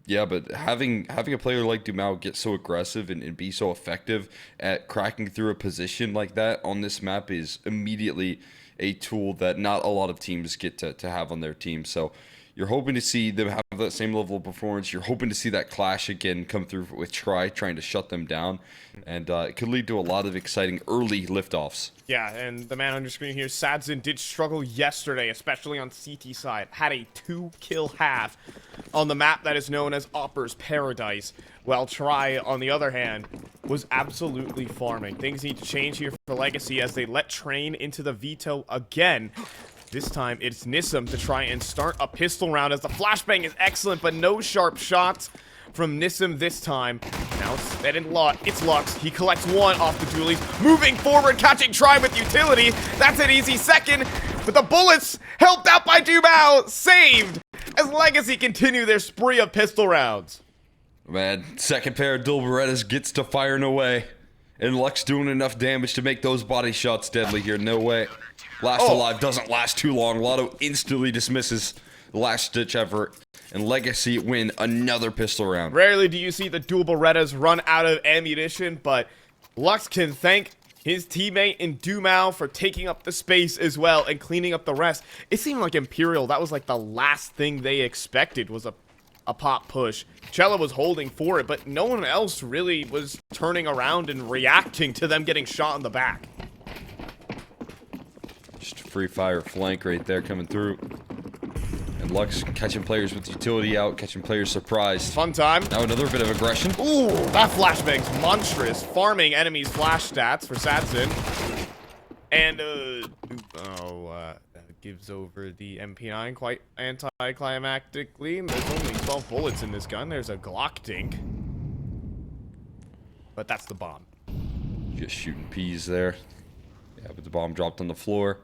Yeah, but having a player like Dumao get so aggressive and be so effective at cracking through a position like that on this map is immediately a tool that not a lot of teams get to have on their team. So you're hoping to see them have that same level of performance. You're hoping to see that clash again come through with trying to shut them down. And it could lead to a lot of exciting early liftoffs. Yeah, and the man on your screen here, Sadzin, did struggle yesterday, especially on CT side. Had a 2-kill half on the map that is known as Opper's Paradise. While Try, on the other hand, was absolutely farming. Things need to change here for Legacy as they let Train into the veto again. This time, it's Nissim to try and start a pistol round as the flashbang is excellent, but no sharp shots from Nissim this time. Now it's Lux. He collects one off the dualies. Moving forward, catching Try with utility. That's an easy second. But the bullets, helped out by Dumao, saved as Legacy continue their spree of pistol rounds. Man, second pair of dual Berettas gets to firing away. And Lux doing enough damage to make those body shots deadly here. No way. Last alive doesn't last too long. Lotto instantly dismisses the last-ditch effort. And Legacy win another pistol round. Rarely do you see the dual Berettas run out of ammunition, but Lux can thank his teammate in Dumao for taking up the space as well and cleaning up the rest. It seemed like Imperial, that was like the last thing they expected was a pop push. Cella was holding for it, but no one else really was turning around and reacting to them getting shot in the back. Just a free fire flank right there coming through. And Lux catching players with utility out, catching players surprised. Fun time. Now another bit of aggression. Ooh, that flashbang's monstrous. Farming enemies' flash stats for Sadzin. And, gives over the MP9 quite anticlimactically. There's only 12 bullets in this gun. There's a Glock dink. But that's the bomb. Just shooting peas there. Yeah, but the bomb dropped on the floor.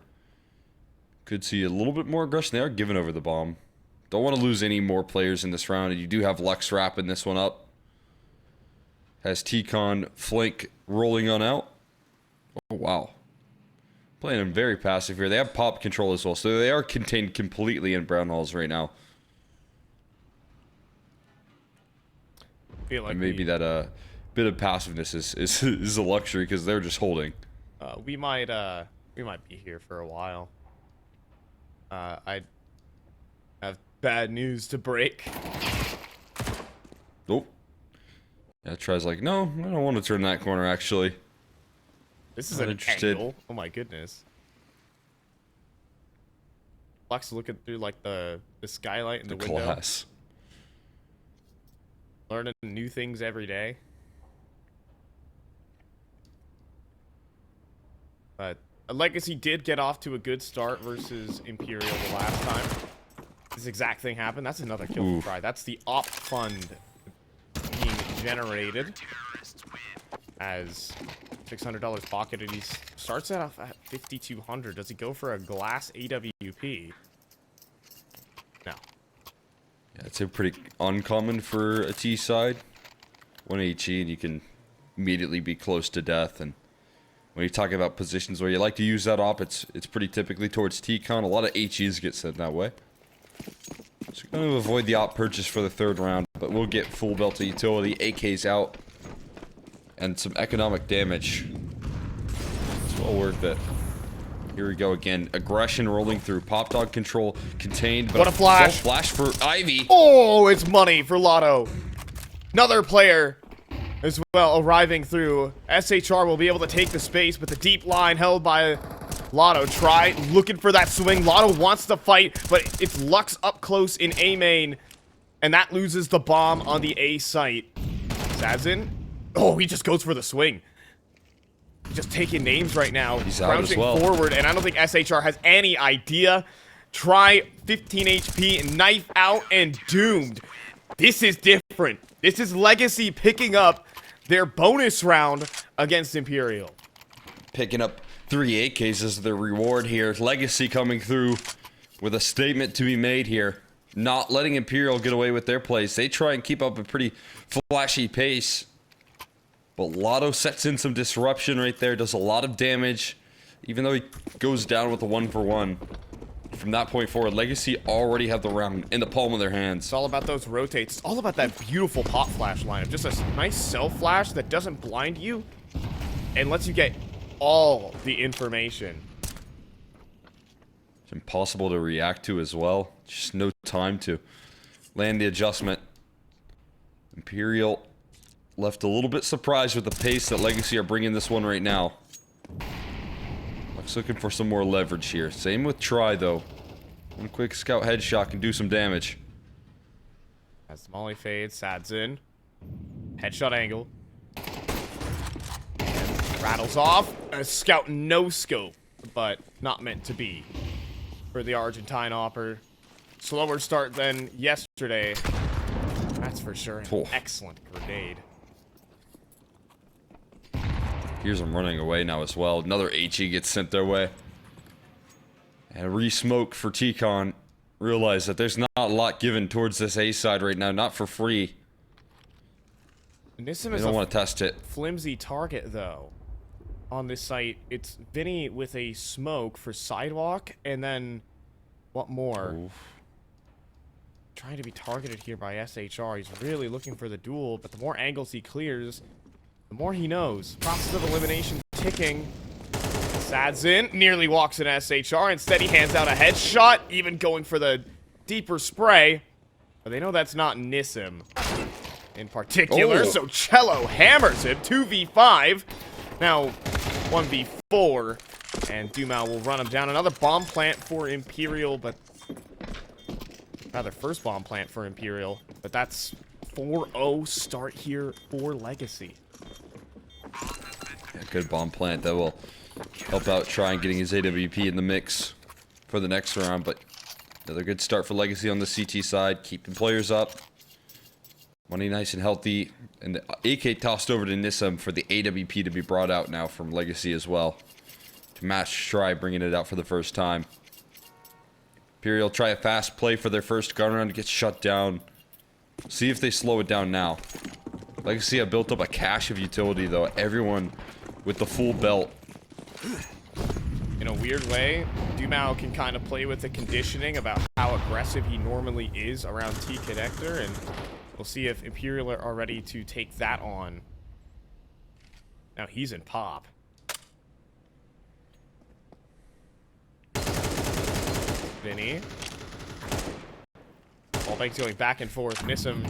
Could see a little bit more aggression there, giving over the bomb. Don't want to lose any more players in this round, and you do have Lux wrapping this one up. Has T-Con flank rolling on out. Oh, wow. Playing them very passive here. They have pop control as well, so they are contained completely in brown halls right now. Feel like and maybe that bit of passiveness is a luxury because they're just holding. We might be here for a while. I have bad news to break. Nope. Yeah, Try's like, no, I don't want to turn that corner, actually. This is an angle. Oh my goodness. Lux looking through like the skylight in the window. Glass. Learning new things every day. But Legacy did get off to a good start versus Imperial the last time. This exact thing happened. That's another kill to Try. That's the op fund being generated as $600 pocketed. He starts it off at 5,200. Does he go for a glass AWP? No. Yeah, it's a pretty uncommon for a T side. 1 HE and you can immediately be close to death. And when you're talking about positions where you like to use that op, it's pretty typically towards T-Con. A lot of HEs get sent that way. So we're going to avoid the op purchase for the third round, but we'll get full belt of utility, AKs out, and some economic damage. It's well worth it. Here we go again. Aggression rolling through. Pop dog control contained, but what a flash! Flash for Ivy. Oh, it's money for Lotto. Another player as well arriving through. SHR will be able to take the space, but the deep line held by Lotto. Try looking for that swing. Lotto wants to fight, but it's Lux up close in A main, and that loses the bomb on the A site. Sadzin. Oh, he just goes for the swing. Just taking names right now. He's out as well. Forward, and I don't think SHR has any idea. Try 15 HP, knife out, and doomed. This is different. This is Legacy picking up their bonus round against Imperial. Picking up 3 AKs as the reward here. Legacy coming through with a statement to be made here. Not letting Imperial get away with their plays. They try and keep up a pretty flashy pace. But Lotto sets in some disruption right there. Does a lot of damage. Even though he goes down with a 1-for-1. from that point forward, Legacy already have the round in the palm of their hands. It's all about those rotates. It's all about that beautiful pop flash lineup. Just a nice self flash that doesn't blind you and lets you get all the information. It's impossible to react to as well. Just no time to land the adjustment. Imperial left a little bit surprised with the pace that Legacy are bringing this one right now. Looks looking for some more leverage here. Same with Try, though. One quick scout headshot can do some damage. As the molly fades, Sad's in. Headshot angle. And rattles off. A scout no scope, but not meant to be for the Argentine Opper. Slower start than yesterday. That's for sure. An excellent grenade. Here's them running away now as well. Another HE gets sent their way. And a re-smoke for T-Con. Realize that there's not a lot given towards this A side right now. Not for free. Nissim They is don't a want to test it. flimsy target, though. On this site, it's VINI with a smoke for sidewalk, and then what more? Oof. Trying to be targeted here by SHR. He's really looking for the duel, but the more angles he clears, the more he knows. Process of elimination ticking. Sad's in, nearly walks in SHR. Instead, he hands out a headshot, even going for the deeper spray. But they know that's not Nissim in particular, so Cello hammers him. 2v5. Now, 1v4. And Dumao will run him down. Another bomb plant for Imperial, but... rather, first bomb plant for Imperial. But that's 4-0 start here for Legacy. Yeah, good bomb plant that will help out Try and getting his AWP in the mix for the next round. But another good start for Legacy on the CT side. Keeping players up. Money nice and healthy. And the AK tossed over to Nissim for the AWP to be brought out now from Legacy as well. To match Try bringing it out for the first time. Imperial try a fast play for their first gun round. Gets shut down. See if they slow it down now. Legacy have built up a cache of utility though. Everyone with the full belt. In a weird way, Dumao can kind of play with the conditioning about how aggressive he normally is around T-Connector, and we'll see if Imperial are ready to take that on. Now he's in pop. VINI. Ballbank's going back and forth. Nissim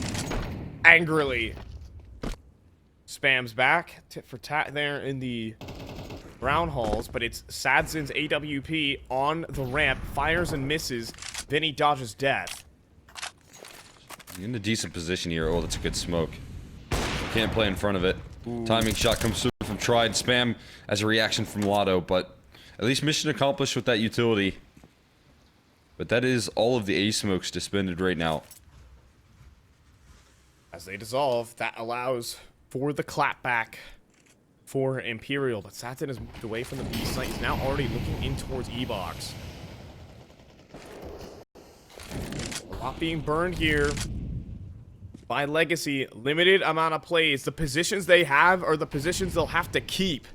angrily spams back. Tit for tat there in the brown halls, but it's Sadzin's AWP on the ramp. Fires and misses. VINI dodges death. In a decent position here. Oh, that's a good smoke. Can't play in front of it. Ooh. Timing shot comes through from Tried. Spam as a reaction from Lotto, but at least mission accomplished with that utility. But that is all of the A smokes suspended right now. As they dissolve, that allows for the clapback for Imperial. But Satin is moved away from the B site. He's now already looking in towards E-Box. A lot being burned here by Legacy. Limited amount of plays. The positions they have are the positions they'll have to keep.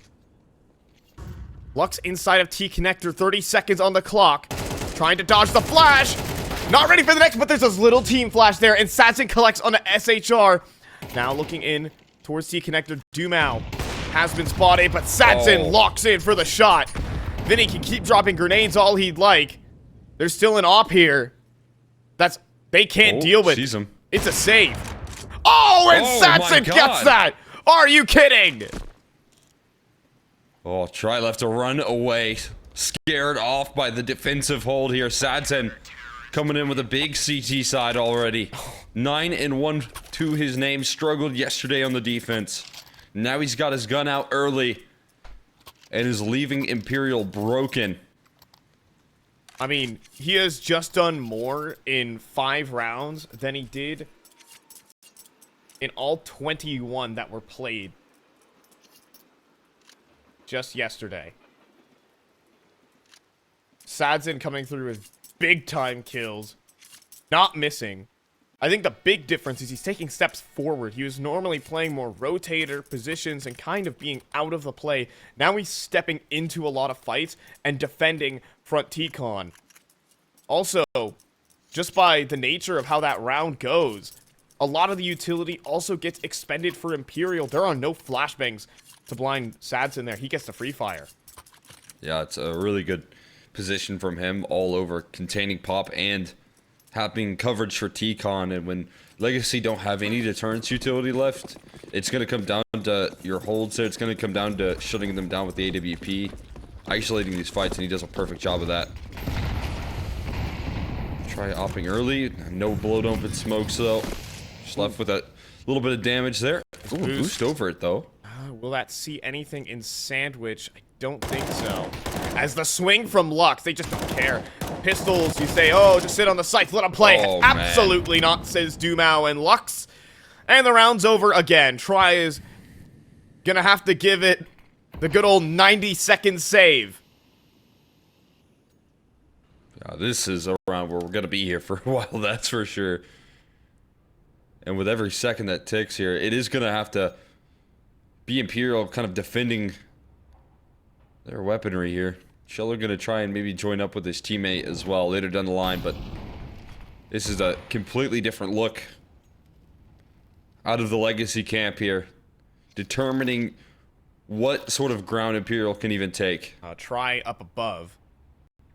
Lux inside of T-Connector. 30 seconds on the clock. Trying to dodge the flash. Not ready for the next, but there's this little team flash there. And Satsin collects on the SHR. Now looking in towards T-Connector. Dumao has been spotted, but Satsin locks in for the shot. VINI can keep dropping grenades all he'd like. There's still an op here. They can't deal with. Sees him. It's a save. Oh, and Satsin gets that. Are you kidding? Oh, Try left to run away. Scared off by the defensive hold here. Sadson coming in with a big CT side already. 9-1 to his name. Struggled yesterday on the defense. Now he's got his gun out early. And is leaving Imperial broken. I mean, he has just done more in 5 rounds than he did in all 21 that were played just yesterday. Sadzin coming through with big-time kills. Not missing. I think the big difference is he's taking steps forward. He was normally playing more rotator positions and kind of being out of the play. Now he's stepping into a lot of fights and defending front T-Con. Also, just by the nature of how that round goes, a lot of the utility also gets expended for Imperial. There are no flashbangs to blind Sads in there. He gets the free fire. Yeah, it's a really good position from him all over, containing Pop and having coverage for T-Con. And when Legacy don't have any deterrence utility left, it's going to come down to your holds there. It's going to come down to shutting them down with the AWP, isolating these fights, and he does a perfect job of that. Try opping early. No blow open smokes, though. Just left with a little bit of damage there. Ooh, boost over it, though. Will that see anything in Sandwich? I don't think so. As the swing from Lux, they just don't care. Pistols, you say, oh, just sit on the sights, let them play. Oh, absolutely man. not, says Dumao and Lux. And the round's over again. Try is gonna have to give it the good old 90-second save. Yeah, this is a round where we're gonna be here for a while, that's for sure. And with every second that ticks here, it is gonna have to be Imperial kind of defending their weaponry here. Scheller gonna try and maybe join up with his teammate as well later down the line, but this is a completely different look out of the Legacy camp here, determining what sort of ground Imperial can even take. Try up above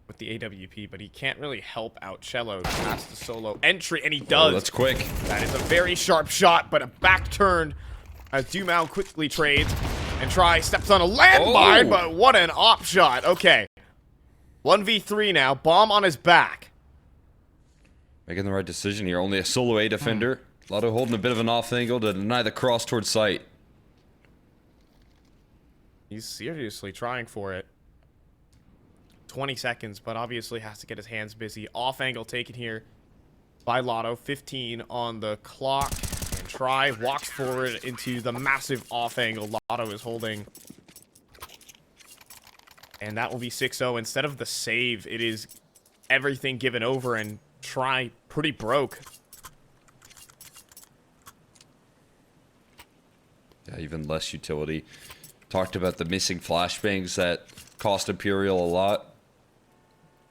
with the AWP, but he can't really help out Cello past the solo entry, and he does. Oh, that's quick. That is a very sharp shot, but a back turn as Dumao quickly trades, and Try steps on a landmine, but what an op shot. Okay. 1v3 now, bomb on his back. Making the right decision here, only a solo A defender. Lotto holding a bit of an off angle to deny the cross towards sight. He's seriously trying for it. 20 seconds, but obviously has to get his hands busy. Off angle taken here by Lotto. 15 on the clock. And Try walks forward into the massive off angle Lotto is holding. And that will be 6-0. Instead of the save, it is everything given over, and Try pretty broke. Yeah, even less utility. Talked about the missing flashbangs that cost Imperial a lot.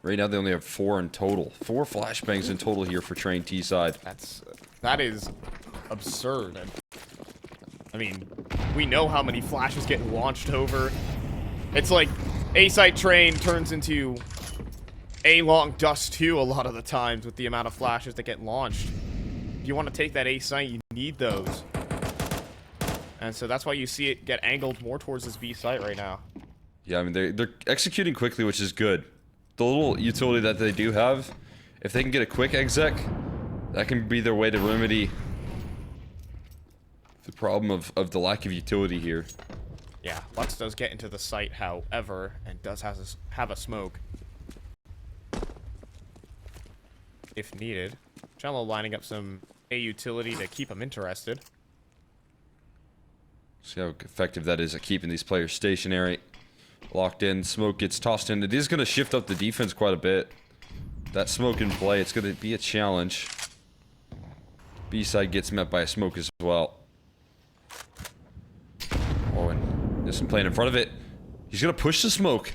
Right now they only have 4 in total. 4 flashbangs in total here for Train T side. That is absurd. I mean, we know how many flashes get launched over. It's like A-site Train turns into A-long dust too a lot of the times with the amount of flashes that get launched. If you want to take that A-site, you need those. And so that's why you see it get angled more towards this B site right now. Yeah, I mean, they're executing quickly, which is good. The little utility that they do have, if they can get a quick exec, that can be their way to remedy the problem of the lack of utility here. Yeah, Lux does get into the site, however, and does have a smoke. If needed. Cello lining up some A utility to keep him interested. See how effective that is at keeping these players stationary. Locked in, smoke gets tossed in. It is going to shift up the defense quite a bit. That smoke in play, it's going to be a challenge. B side gets met by a smoke as well. Oh, and this one playing in front of it. He's going to push the smoke.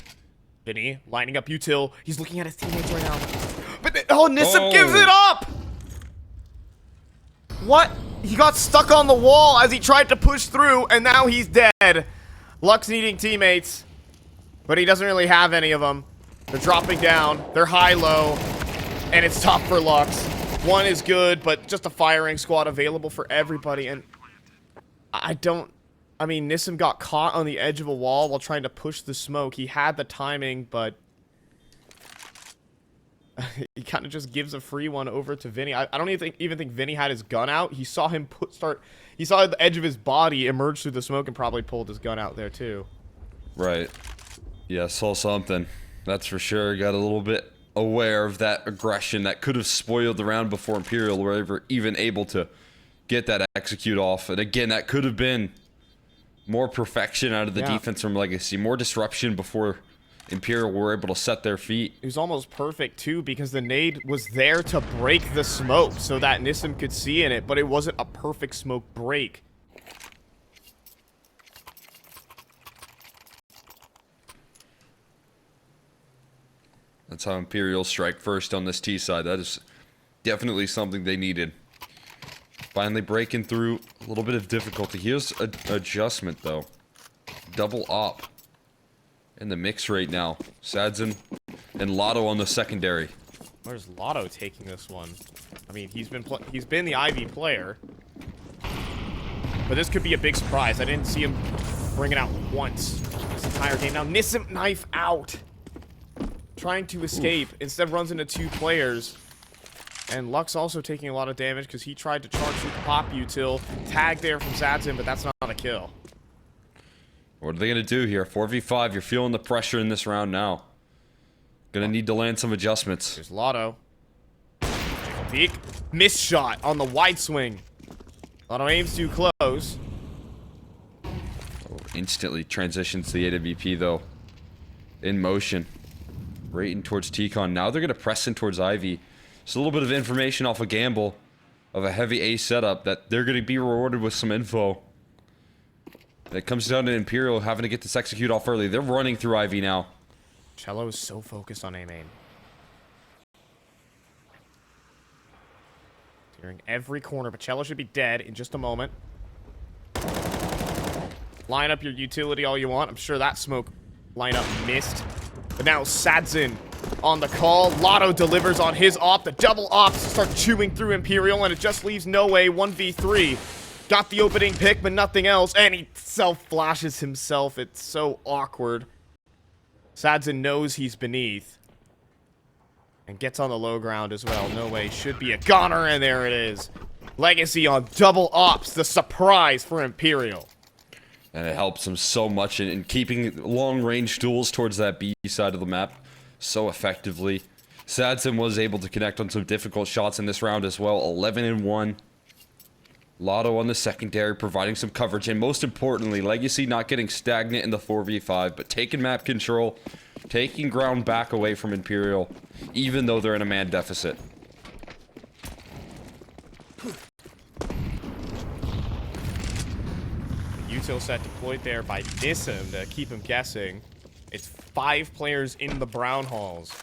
VINI lining up util. He's looking at his teammates right now. But Nissim gives it up! What? He got stuck on the wall as he tried to push through, and now he's dead. Lux needing teammates, but he doesn't really have any of them. They're dropping down. They're high-low, and it's top for Lux. One is good, but just a firing squad available for everybody, and I mean, Nissim got caught on the edge of a wall while trying to push the smoke. He had the timing, but he kind of just gives a free one over to VINI. I don't even think VINI had his gun out. He saw him he saw the edge of his body emerge through the smoke and probably pulled his gun out there too. Right. Yeah, saw something. That's for sure. Got a little bit aware of that aggression that could have spoiled the round before Imperial were ever even able to get that execute off. And again, that could have been more perfection out of the defense from Legacy. More disruption before Imperial were able to set their feet. It was almost perfect too, because the nade was there to break the smoke so that Nissim could see in it, but it wasn't a perfect smoke break. That's how Imperial strike first on this T side. That is definitely something they needed. Finally breaking through a little bit of difficulty. Here's an adjustment, though. Double op in the mix right now. Sadzin and Lotto on the secondary. Where's Lotto taking this one? I mean, he's been the Ivy player. But this could be a big surprise. I didn't see him bring it out once this entire game. Now, Nissim knife out. Trying to escape. Instead runs into 2 players. And Lux also taking a lot of damage because he tried to charge through the pop util. Tag there from Sadzin, but that's not a kill. What are they going to do here? 4v5. You're feeling the pressure in this round now. Gonna need to land some adjustments. There's Lotto. Peek. Missed shot on the wide swing. Lotto aims too close. Oh, instantly transitions to the AWP though. In motion. Right in towards T-Con. Now they're gonna press in towards Ivy. Just a little bit of information off a gamble of a heavy A setup that they're gonna be rewarded with some info. That comes down to Imperial having to get this execute off early. They're running through Ivy now. Cello is so focused on A main. Clearing every corner, but Cello should be dead in just a moment. Line up your utility all you want. I'm sure that smoke lineup missed. But now Sadzin on the call. Lotto delivers on his op. The double ops start chewing through Imperial, and it just leaves No Way 1v3. Got the opening pick, but nothing else. And he self-flashes himself. It's so awkward. Sadzin knows he's beneath. And gets on the low ground as well. No Way should be a goner, and there it is. Legacy on double ops. The surprise for Imperial. And it helps him so much in keeping long-range duels towards that B side of the map so effectively. Sadzin was able to connect on some difficult shots in this round as well. 11-1. Lotto on the secondary, providing some coverage, and most importantly, Legacy not getting stagnant in the 4v5, but taking map control, taking ground back away from Imperial, even though they're in a man deficit. Util set deployed there by Nissim to keep him guessing. It's 5 players in the Brown Halls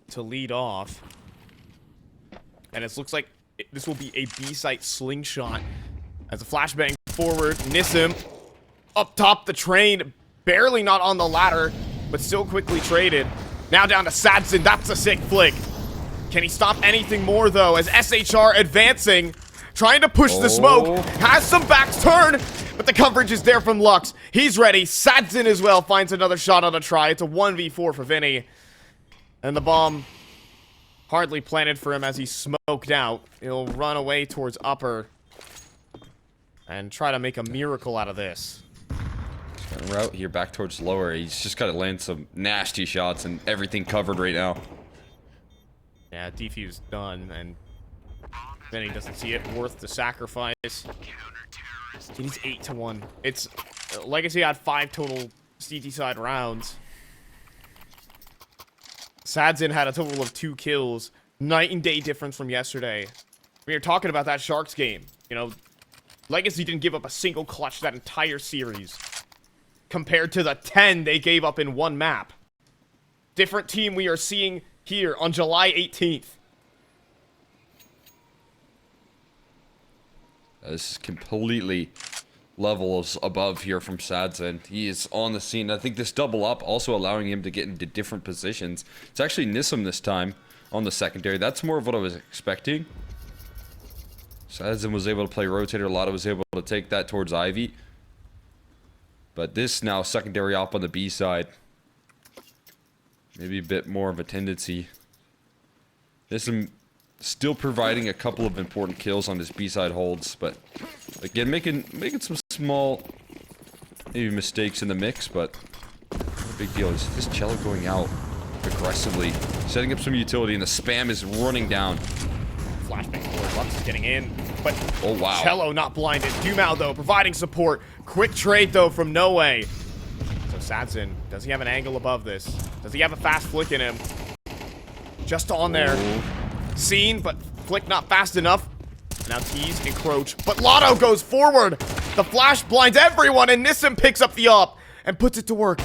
to lead off. And it looks like this will be a B-site slingshot as a flashbang forward. Nissim up top the train, barely not on the ladder, but still quickly traded. Now down to Sadzin. That's a sick flick. Can he stop anything more, though, as SHR advancing, trying to push the smoke, has some backs turn, but the coverage is there from Lux. He's ready. Sadzin as well finds another shot on a try. It's a 1v4 for VINI. And the bomb hardly planted for him as he's smoked out. He'll run away towards upper and try to make a miracle out of this. Route here back towards lower. He's just got to land some nasty shots and everything covered right now. Yeah, defuse done, and then he doesn't see it worth the sacrifice. He's 8-1. It's Legacy had 5 total CT side rounds. Sadzin had a total of 2 kills. Night and day difference from yesterday. We were talking about that Sharks game. You know, Legacy didn't give up a single clutch that entire series, compared to the 10 they gave up in one map. Different team we are seeing here on July 18th. This is completely levels above here from Sadzin. He is on the scene. I think this double up also allowing him to get into different positions. It's actually Nissim this time on the secondary. That's more of what I was expecting. Sadzin was able to play rotator. Lotto was able to take that towards Ivy. But this now secondary op on the B side. Maybe a bit more of a tendency. This is still providing a couple of important kills on his B side holds, but again making some small maybe mistakes in the mix, but not a big deal. Is this Cello going out aggressively, setting up some utility, and the spam is running down. Flashbang forward. Lux is getting in, but oh wow. Cello not blinded. Dumao though providing support. Quick trade though from No Way. So Sadzin, does he have an angle above this? Does he have a fast flick in him? Just on there. Seen, but flick not fast enough. Now T's encroach, but Lotto goes forward. The flash blinds everyone, and Nissim picks up the op and puts it to work.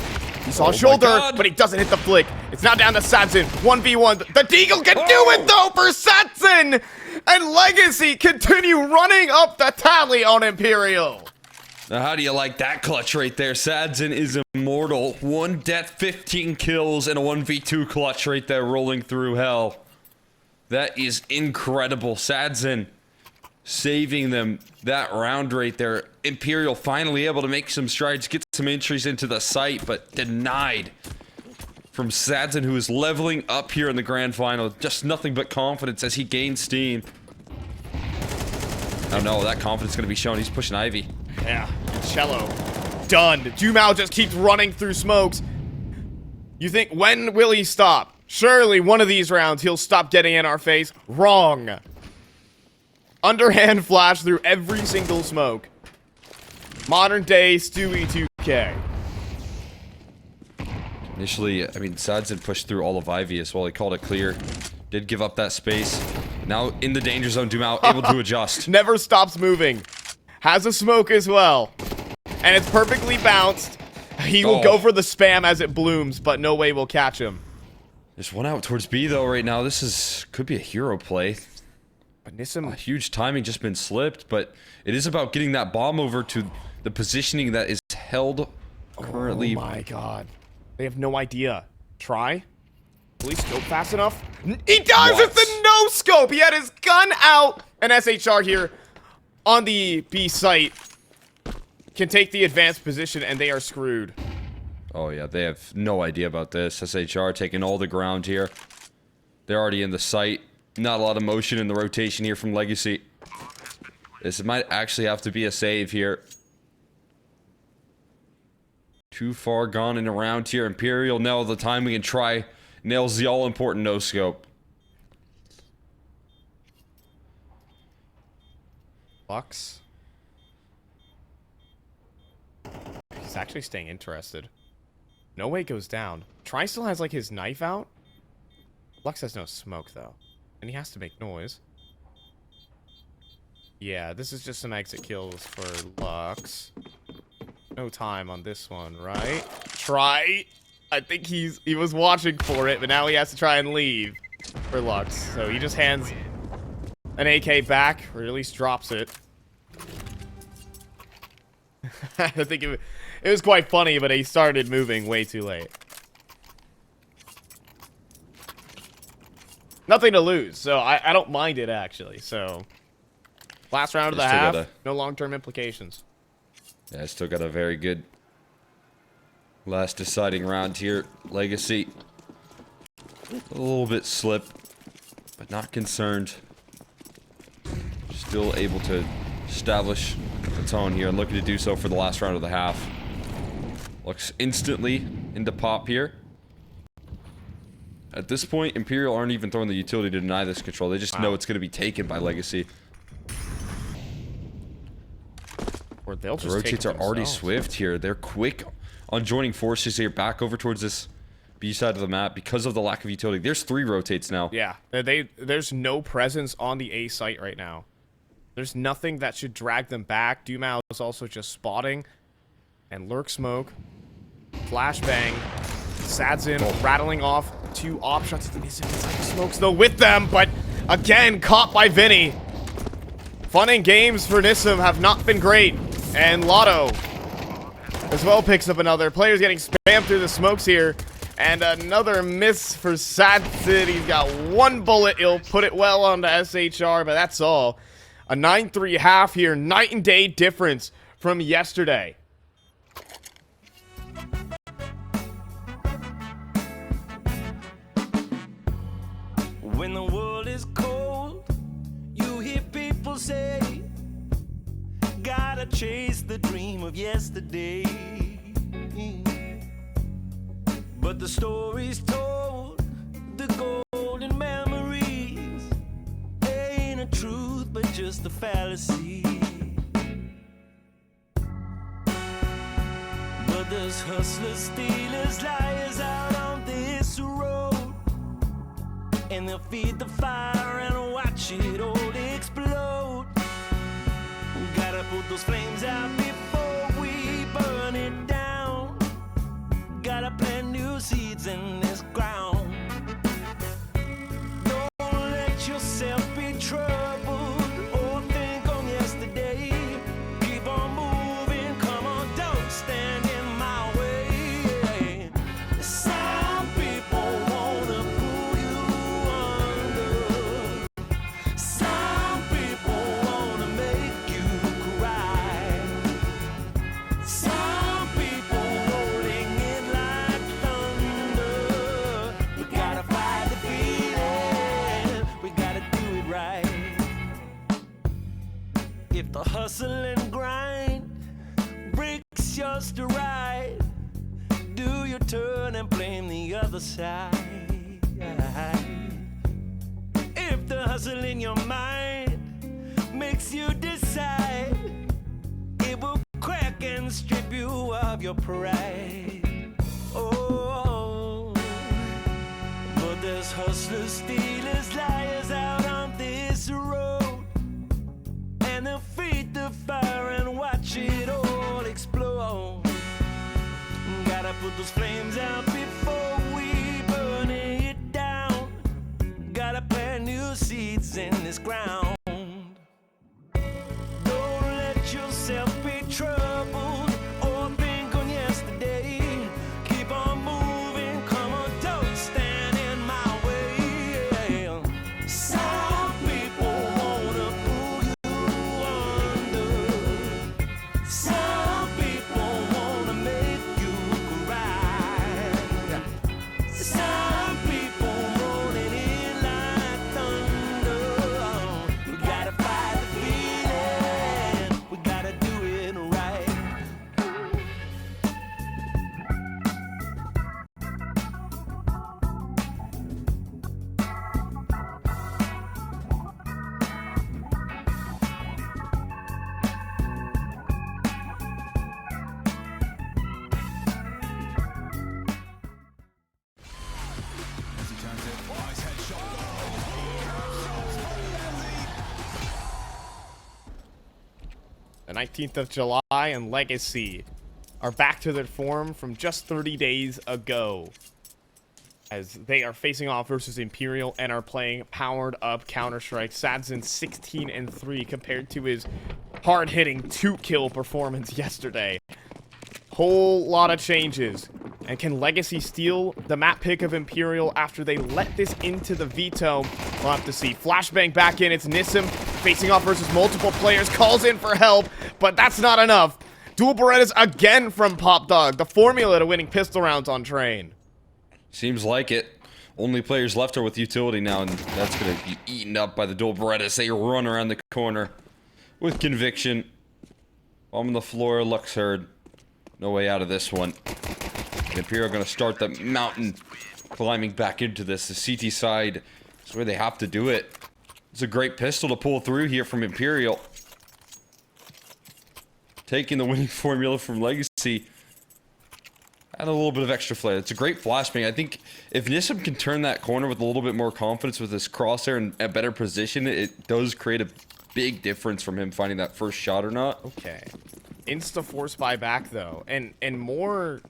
He saw Oh a my shoulder, God. but he doesn't hit the flick. It's now down to Sadzin. 1v1. The Deagle can do it, though, for Sadzin! And Legacy continue running up the tally on Imperial. Now, how do you like that clutch right there? Sadzin is immortal. 1 death, 15 kills, and a 1v2 clutch right there rolling through hell. That is incredible. Sadzin saving them that round right there. Imperial finally able to make some strides, get some entries into the site, but denied from Sadzin, who is leveling up here in the grand final. Just nothing but confidence as he gains steam. Oh no, that confidence is going to be shown. He's pushing Ivy. Yeah, Cello. Done. Jumao just keeps running through smokes. You think, when will he stop? Surely one of these rounds he'll stop getting in our face. Wrong. Underhand flash through every single smoke. Modern day Stewie 2K. Initially, I mean, Sadzin pushed through all of Ivy as well. He called it clear. Did give up that space. Now in the danger zone, Dumao able to adjust. Never stops moving. Has a smoke as well. And it's perfectly bounced. He will go for the spam as it blooms, but no way will catch him. There's one out towards B though right now. This could be a hero play. But Nissim, A huge timing just been slipped, but it is about getting that bomb over to the positioning that is held currently. oh my god. They have no idea. Try? Will he scope fast enough? He does! What? It's a no-scope! He had his gun out! And SHR here on the B site can take the advanced position, and they are screwed. Oh yeah, they have no idea about this. SHR taking all the ground here. They're already in the site. Not a lot of motion in the rotation here from Legacy. This might actually have to be a save here. Too far gone and around here. Imperial nail the timing and try. Nails the all-important no-scope. Lux. He's actually staying interested. No way goes down. Try still has like his knife out. Lux has no smoke though. And he has to make noise. Yeah, this is just some exit kills for Lux. No time on this one, right? Try. I think he was watching for it, but now he has to try and leave for Lux. So he just hands an AK back, or at least drops it. I think it was quite funny, but he started moving way too late. Nothing to lose, so I don't mind it, actually. So, last round of the half, no long-term implications. Yeah, still got a very good last deciding round here. Legacy. A little bit slip, but not concerned. Still able to establish the tone here and looking to do so for the last round of the half. Looks instantly into pop here. At this point, Imperial aren't even throwing the utility to deny this control. They just know it's going to be taken by Legacy. Or they'll The just rotates are already swift here. They're quick on joining forces here back over towards this B side of the map because of the lack of utility. There's 3 rotates now. Yeah, there's no presence on the A site right now. There's nothing that should drag them back. Dumao is also just spotting. And lurk smoke. Flashbang. Sadzin rattling off 2 op shots. Smokes though with them, but again caught by VINI. Fun and games for Nissim have not been great. And Lotto as well picks up another. Players getting spammed through the smokes here. And another miss for Sadzin. He's got 1 bullet. He'll put it well onto SHR, but that's all. A 9-3 half here. Night and day difference from yesterday. When the world is cold, you hear people say, gotta chase the dream of yesterday. But the stories told, the golden memories, ain't a truth but just a fallacy. But there's hustlers, stealers, liars out on this road, and they'll feed the fire and watch it all explode. Gotta put those flames out before we burn it down. Gotta gotta plant new seeds in this ground. Don't let yourself be troubled or think on yesterday. Keep on moving, come on, don't stand in my way. Some people wanna pull you under. Some people wanna make you cry. Some people rolling in like thunder. We gotta fight the feeling, we gotta do it right. If the hustle and grind breaks your stride, do your turn and blame the other side. If the hustle in your mind makes you decide, it will crack and strip you of your pride. Oh, but there's hustlers, stealers, liars out on this road, and they'll feed the fire and watch it all explode. Gotta put those flames out before we burn it down. Gotta plant new seeds in this ground. Don't let yourself be troubled or think on yesterday. Keep on moving, come on, don't stand in my way. Some people wanna pull you under. Some people wanna make you cry. Some people rolling in like thunder. We gotta fight the feeling, we gotta do it right. The 19th of July and Legacy are back to their form from just 30 days ago, as they are facing off versus Imperial and are playing powered up Counter-Strike. Sadzen 16-3 compared to his hard-hitting 2-kill performance yesterday. Whole lot of changes. And can Legacy steal the map pick of Imperial after they let this into the veto? We'll have to see. Flashbang back in. It's Nissim facing off versus multiple players. Calls in for help, but that's not enough. Dual Berettas again from Pop Dog. The formula to winning pistol rounds on Train. Seems like it. Only players left are with utility now, and that's going to be eaten up by the dual Berettas. They run around the corner with conviction. Bomb on the floor, Lux heard. No way out of this one. Imperial going to start the mountain climbing back into this. The CT side is where they have to do it. It's a great pistol to pull through here from Imperial. Taking the winning formula from Legacy. Add a little bit of extra flair. It's a great flashbang. I think if Nissim can turn that corner with a little bit more confidence with his crosshair and a better position, it does create a big difference from him finding that first shot or not. Okay. Insta force buy back though, and more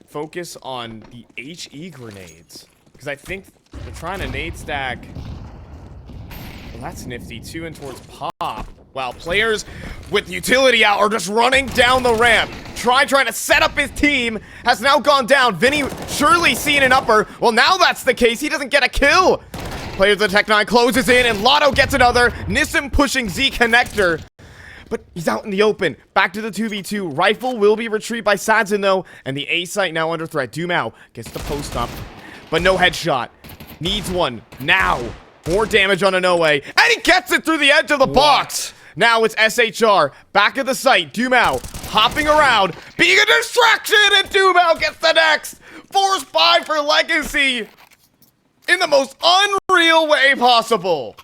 focus on the HE grenades, because I think they're trying to nade stack. Well, that's nifty. 2 in towards Pop, while players with utility out are just running down the ramp. Trying to set up his team has now gone down. VINI surely seeing an upper. Well, now that's the case. He doesn't get a kill. Players of the Tech-9 closes in, and Lotto gets another. Nissim pushing Z connector. But he's out in the open. Back to the 2v2. Rifle will be retrieved by Sadzen, though. And the A site now under threat. Dumao gets the post up. But no headshot. Needs one. Now. More damage on a no way. And he gets it through the edge of the box. Now it's SHR. Back at the site. Dumao hopping around. Being a distraction. And Dumao gets the next. Force buy for Legacy. In the most unreal way possible.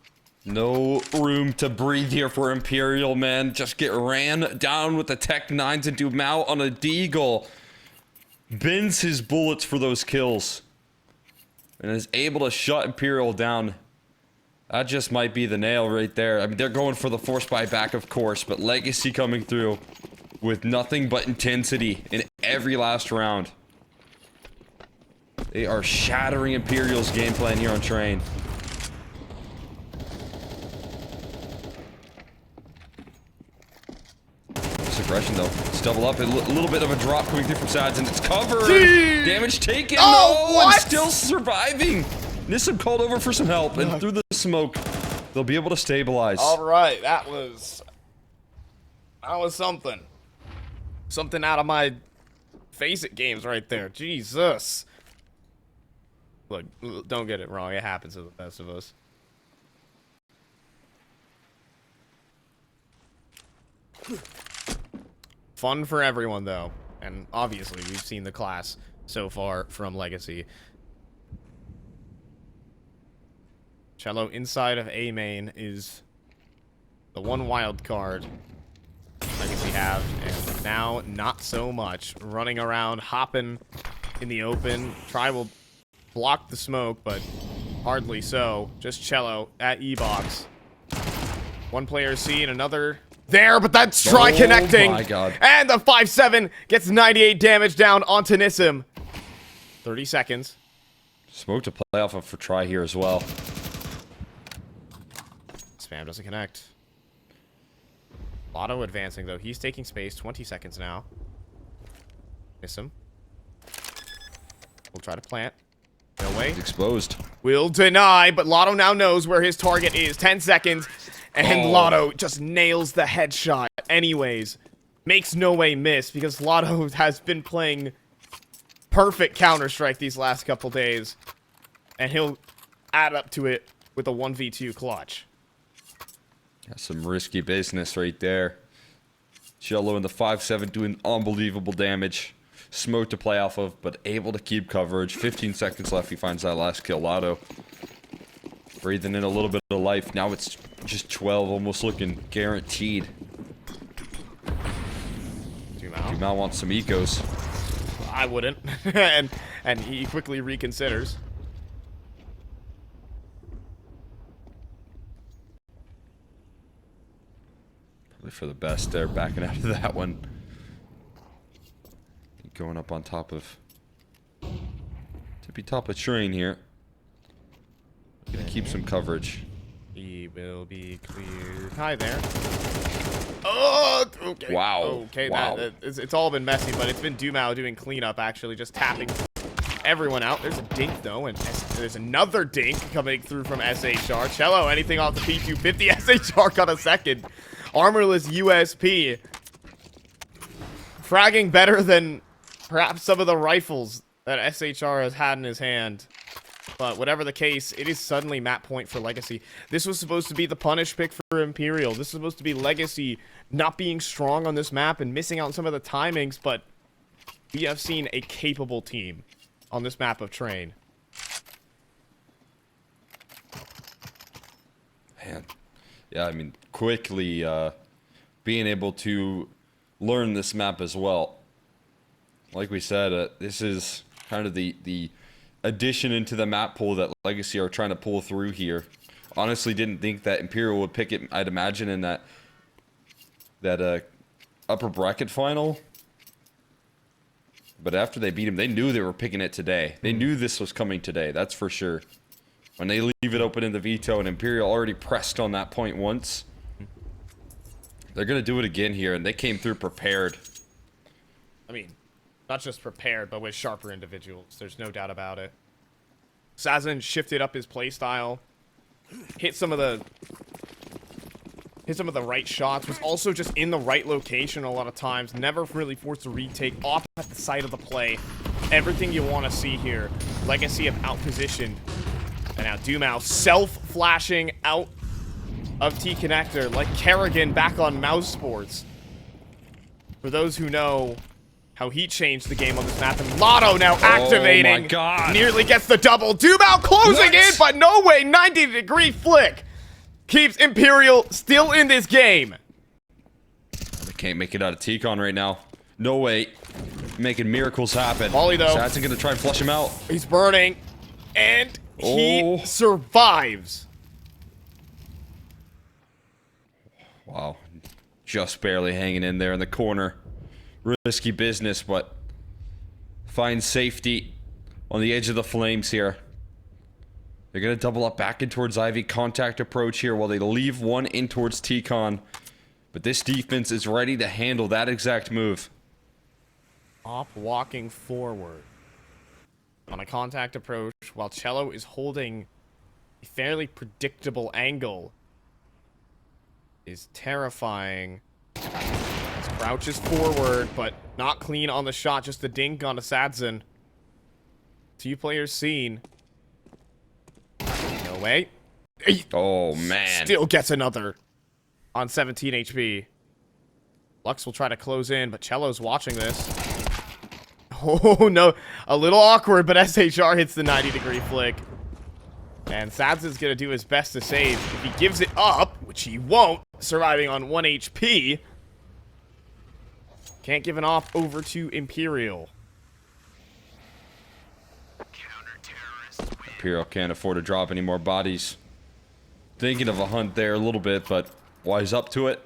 No room to breathe here for Imperial, man. Just get ran down with the Tech-9s and Dumao on a deagle. Bins his bullets for those kills. And is able to shut Imperial down. That just might be the nail right there. I mean, they're going for the force buyback, of course, but Legacy coming through with nothing but intensity in every last round. They are shattering Imperial's game plan here on Train. This aggression, though. It's double up. A little bit of a drop coming through from Sads, and it's covered. Damage taken. Oh, no, what? and still surviving. Nissim called over for some help, and through the smoke, they'll be able to stabilize. All right, that was something. Something out of my Face It games right there. Jesus. Look, don't get it wrong. It happens to the best of us. Fun for everyone, though. And obviously, we've seen the class so far from Legacy. Cello inside of A main is the one wild card Legacy have, and now not so much. Running around, hopping in the open. Try will block the smoke, but hardly so. Just Cello at E-box. One player C and another there, but that's try connecting. Oh my god. And the 5-7 gets 98 damage down onto Nissim. 30 seconds. Smoke to play off of for try here as well. Spam doesn't connect. Lotto advancing, though. He's taking space. 20 seconds now. Miss him. We'll try to plant. No way. He's exposed. Will deny, but Lotto now knows where his target is. 10 seconds. And Lotto just nails the headshot anyways. Makes no way miss because Lotto has been playing perfect Counter-Strike these last couple days. And he'll add up to it with a 1v2 clutch. That's some risky business right there. Cello in the 5-7 doing unbelievable damage. Smoke to play off of, but able to keep coverage. 15 seconds left. He finds that last kill. Lotto breathing in a little bit of life. Now it's just 12, almost looking guaranteed. Dumao wants some ecos. I wouldn't. and he quickly reconsiders. Probably for the best there, backing out of that one. Going up on top of... tippy top of Train here. Gonna keep some coverage. He will be cleared. Hi there. Oh, okay. Wow. Okay, Wow. It's all been messy, but it's been Dumao doing cleanup, actually, just tapping everyone out. There's a dink, though, and there's another dink coming through from SHR. Cello, anything off the P250. SHR got a second. Armorless USP. Fragging better than perhaps some of the rifles that SHR has had in his hand. But whatever the case, it is suddenly map point for Legacy. This was supposed to be the punish pick for Imperial. This is supposed to be Legacy not being strong on this map and missing out on some of the timings, but we have seen a capable team on this map of Train. Man. Yeah, I mean, quickly being able to learn this map as well. Like we said, this is kind of the addition into the map pool that Legacy are trying to pull through here. Honestly, didn't think that Imperial would pick it, I'd imagine, in that upper bracket final. But after they beat him, they knew they were picking it today. They knew this was coming today, that's for sure. When they leave it open in the veto and Imperial already pressed on that point once, they're going to do it again here, and they came through prepared. I mean, not just prepared, but with sharper individuals. There's no doubt about it. Sazin shifted up his playstyle, hit some of the right shots, was also just in the right location a lot of times, never really forced to retake, off at the side of the play. Everything you want to see here. Legacy have outpositioned. And now Dumao self-flashing out of T-Connector like Kerrigan back on Mouse Sports. For those who know how he changed the game on this map, and Lotto now activating. Oh my god. Nearly gets the double. Dumao closing in, but no way. 90-degree flick keeps Imperial still in this game. They can't make it out of T-Con right now. No way. Making miracles happen. Molly, though. Satson gonna try and flush him out. He's burning, and he survives. Wow. Just barely hanging in there in the corner. Risky business, but finds safety. on the edge of the flames here. They're going to double up back in towards Ivy. Contact approach here while they leave one in towards T-Con. But this defense is ready to handle that exact move. Op walking forward on a contact approach while Cello is holding a fairly predictable angle. Is terrifying. As crouches forward, but not clean on the shot. Just the dink on a Sadzin. 2 players seen. No way. Oh, man. Still gets another on 17 HP. Lux will try to close in, but Cello's watching this. Oh, no. A little awkward, but SHR hits the 90-degree flick. And Sadzin's going to do his best to save. If he gives it up, which he won't, surviving on 1 HP. Can't give an off over to Imperial. Imperial can't afford to drop any more bodies. Thinking of a hunt there a little bit, but wise up to it.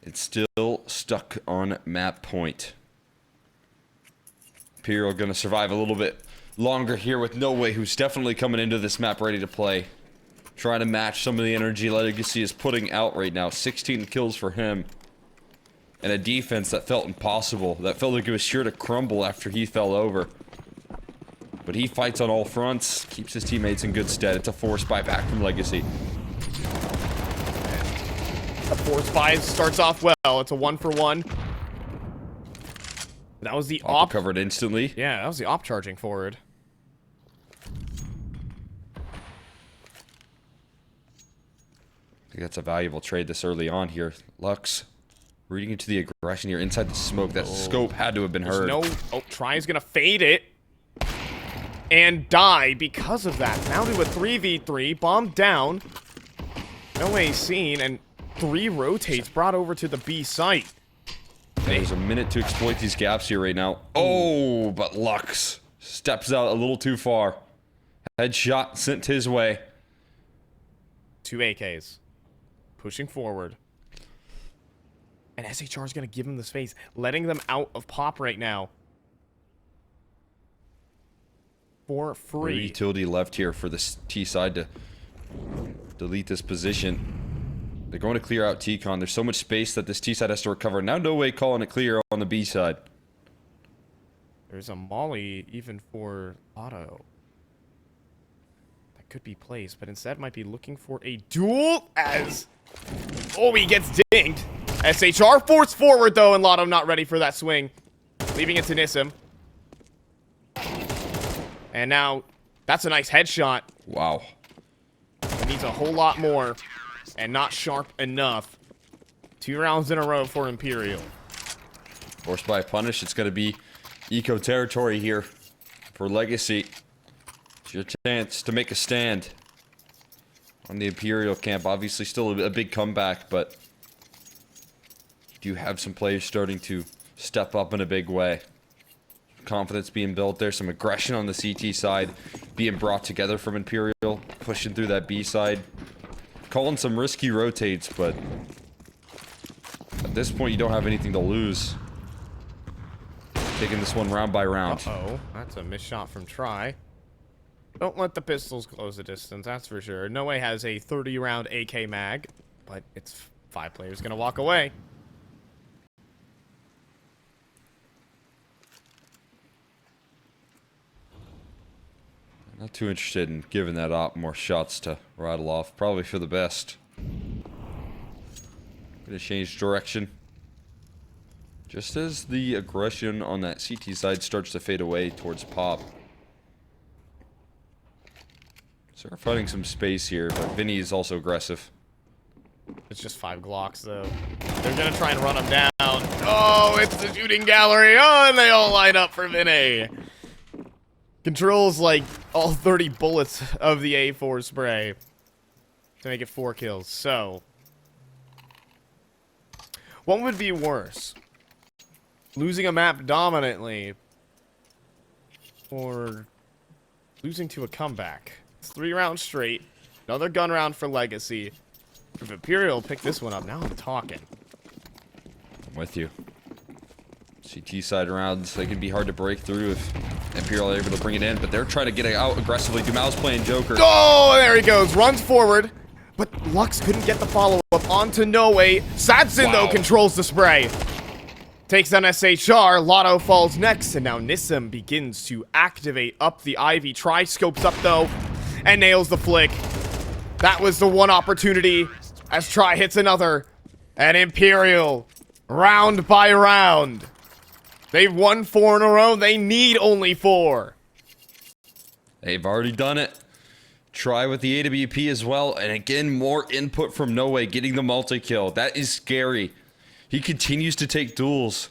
It's still stuck on map point. Imperial gonna survive a little bit longer here with No Way, who's definitely coming into this map ready to play. Trying to match some of the energy Legacy is putting out right now. 16 kills for him. And a defense that felt impossible. That felt like it was sure to crumble after he fell over. But he fights on all fronts, keeps his teammates in good stead. It's a force buy back from Legacy. A force buy starts off well. It's a 1-for-1. That was the op. Covered instantly. Yeah, that was the op charging forward. I think that's a valuable trade this early on here. Lux reading into the aggression here inside the smoke. That scope had to have been heard. Oh, Try's gonna fade it. And die because of that. Now to a 3v3. Bomb down. No way seen. And 3 rotates brought over to the B site. There's a minute to exploit these gaps here right now. Oh, but Lux steps out a little too far. Headshot sent his way. 2 AKs. Pushing forward. And SHR is going to give him the space. Letting them out of pop right now. For free. No utility left here for the T side to delete this position. They're going to clear out T-Con. There's so much space that this T side has to recover. Now No Way calling it clear on the B side. There's a molly even for Otto. That could be placed, but instead might be looking for a duel as... Oh, he gets dinged. SHR forced forward, though, and Lotto not ready for that swing. Leaving it to Nissim. And now, that's a nice headshot. Wow. It needs a whole lot more. And not sharp enough. 2 rounds in a row for Imperial. Forced by a punish. It's going to be eco territory here for Legacy. It's your chance to make a stand on the Imperial camp. Obviously still a big comeback, but you do have some players starting to step up in a big way. Confidence being built there. Some aggression on the CT side being brought together from Imperial. Pushing through that B side. Calling some risky rotates, but at this point you don't have anything to lose. Taking this one round by round. Uh-oh, that's a missed shot from Try. Don't let the pistols close the distance, that's for sure. No Way has a 30-round AK mag, but it's 5 players gonna walk away. Not too interested in giving that op more shots to rattle off. Probably for the best. Gonna change direction. Just as the aggression on that CT side starts to fade away towards pop. So we're fighting some space here, but VINI is also aggressive. It's just 5 Glocks, though. They're gonna try and run him down. Oh, it's the shooting gallery. Oh, and they all line up for VINI. Controls like all 30 bullets of the A4 spray to make it 4 kills. So, what would be worse? Losing a map dominantly or losing to a comeback? It's 3 rounds straight. Another gun round for Legacy. If Imperial picked this one up, now I'm talking. I'm with you. CT side rounds, they can be hard to break through if Imperial able to bring it in, but they're trying to get it out aggressively. Dumao's playing Joker. Oh, there he goes. Runs forward. But Lux couldn't get the follow-up onto Noe. Sadson, though, controls the spray. Takes down SHR. Lotto falls next. And now Nissim begins to activate up the Ivy. Try scopes up, though, and nails the flick. That was the one opportunity as Try hits another. And Imperial, round by round. They've won 4 in a row. They need only 4. They've already done it. Try with the AWP as well. And again, more input from Noe, getting the multi-kill. That is scary. He continues to take duels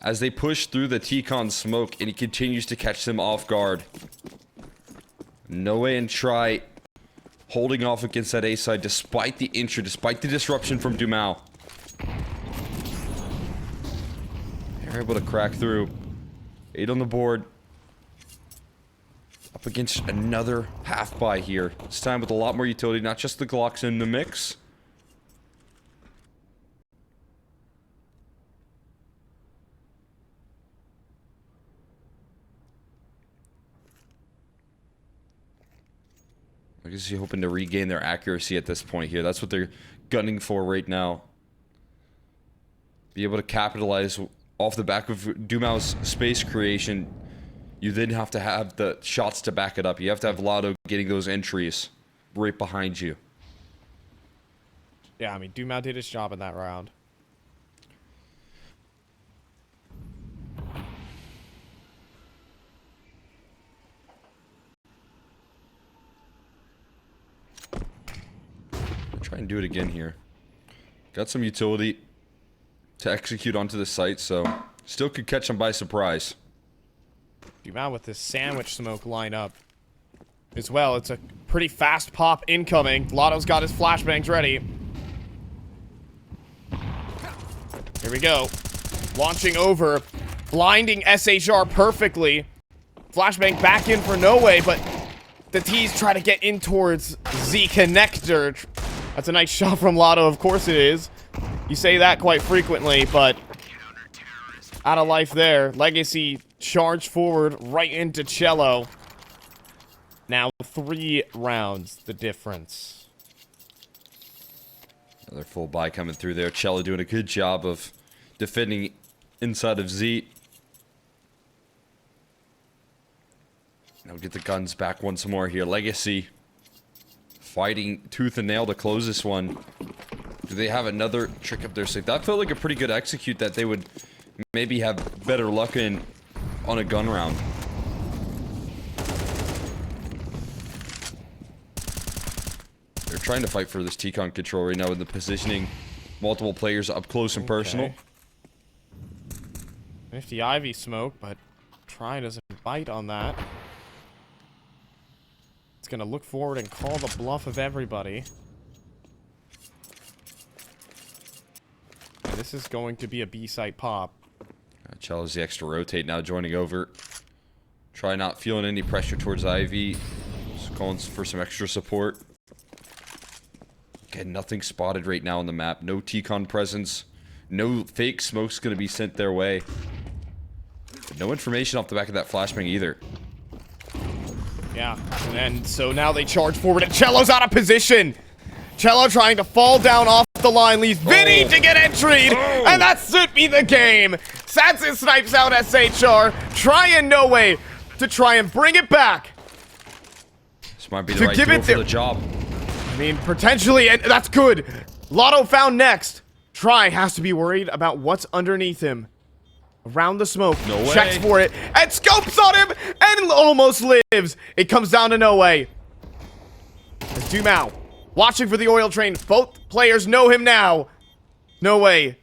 as they push through the T-Con smoke, and he continues to catch them off guard. Noe and Try holding off against that A side despite the intro, despite the disruption from Dumao. They're able to crack through. 8 on the board. Up against another half buy here. This time with a lot more utility, not just the Glocks in the mix. I guess you're hoping to regain their accuracy at this point here. That's what they're gunning for right now. Be able to capitalize off the back of Dumao's space creation. You then have to have the shots to back it up. You have to have Lotto getting those entries right behind you. Yeah, I mean, Dumao did his job in that round. Try and do it again here. Got some utility to execute onto the site, so still could catch them by surprise. Dumao with this sandwich smoke lineup as well. It's a pretty fast pop incoming. Lotto's got his flashbangs ready. Here we go. Launching over. Blinding SHR perfectly. Flashbang back in for No Way, but the T's try to get in towards Z Connector. That's a nice shot from Lotto, of course it is. You say that quite frequently, but out of life there. Legacy charged forward right into Cello. Now 3 rounds, the difference. Another full buy coming through there. Cello doing a good job of defending inside of Z. Now get the guns back once more here. Legacy fighting tooth and nail to close this one. Do they have another trick up their sleeve? That felt like a pretty good execute that they would maybe have better luck in on a gun round. They're trying to fight for this T-Con control right now with the positioning. Multiple players up close and personal. Nifty Ivy smoke, but Try doesn't bite on that. It's gonna look forward and call the bluff of everybody. This is going to be a B-site pop. Cello's the extra rotate now, joining over. Try not feeling any pressure towards Ivy. Just calling for some extra support. Again, nothing spotted right now on the map. No T-Con presence. No fake smoke's going to be sent their way. But no information off the back of that flashbang either. Yeah, and so now they charge forward and Cello's out of position. Cello trying to fall down off the line, leaves VINI to get entry, and that should be the game. Sadson snipes out SHR, trying No Way to try and bring it back. This might be the right duel for the job. I mean, potentially, and that's good. Lotto found next. Try has to be worried about what's underneath him. Around the smoke, No Way. Checks for it, and scopes on him, and almost lives. It comes down to No Way. As Dumao watching for the oil train. Both players know him now. No Way.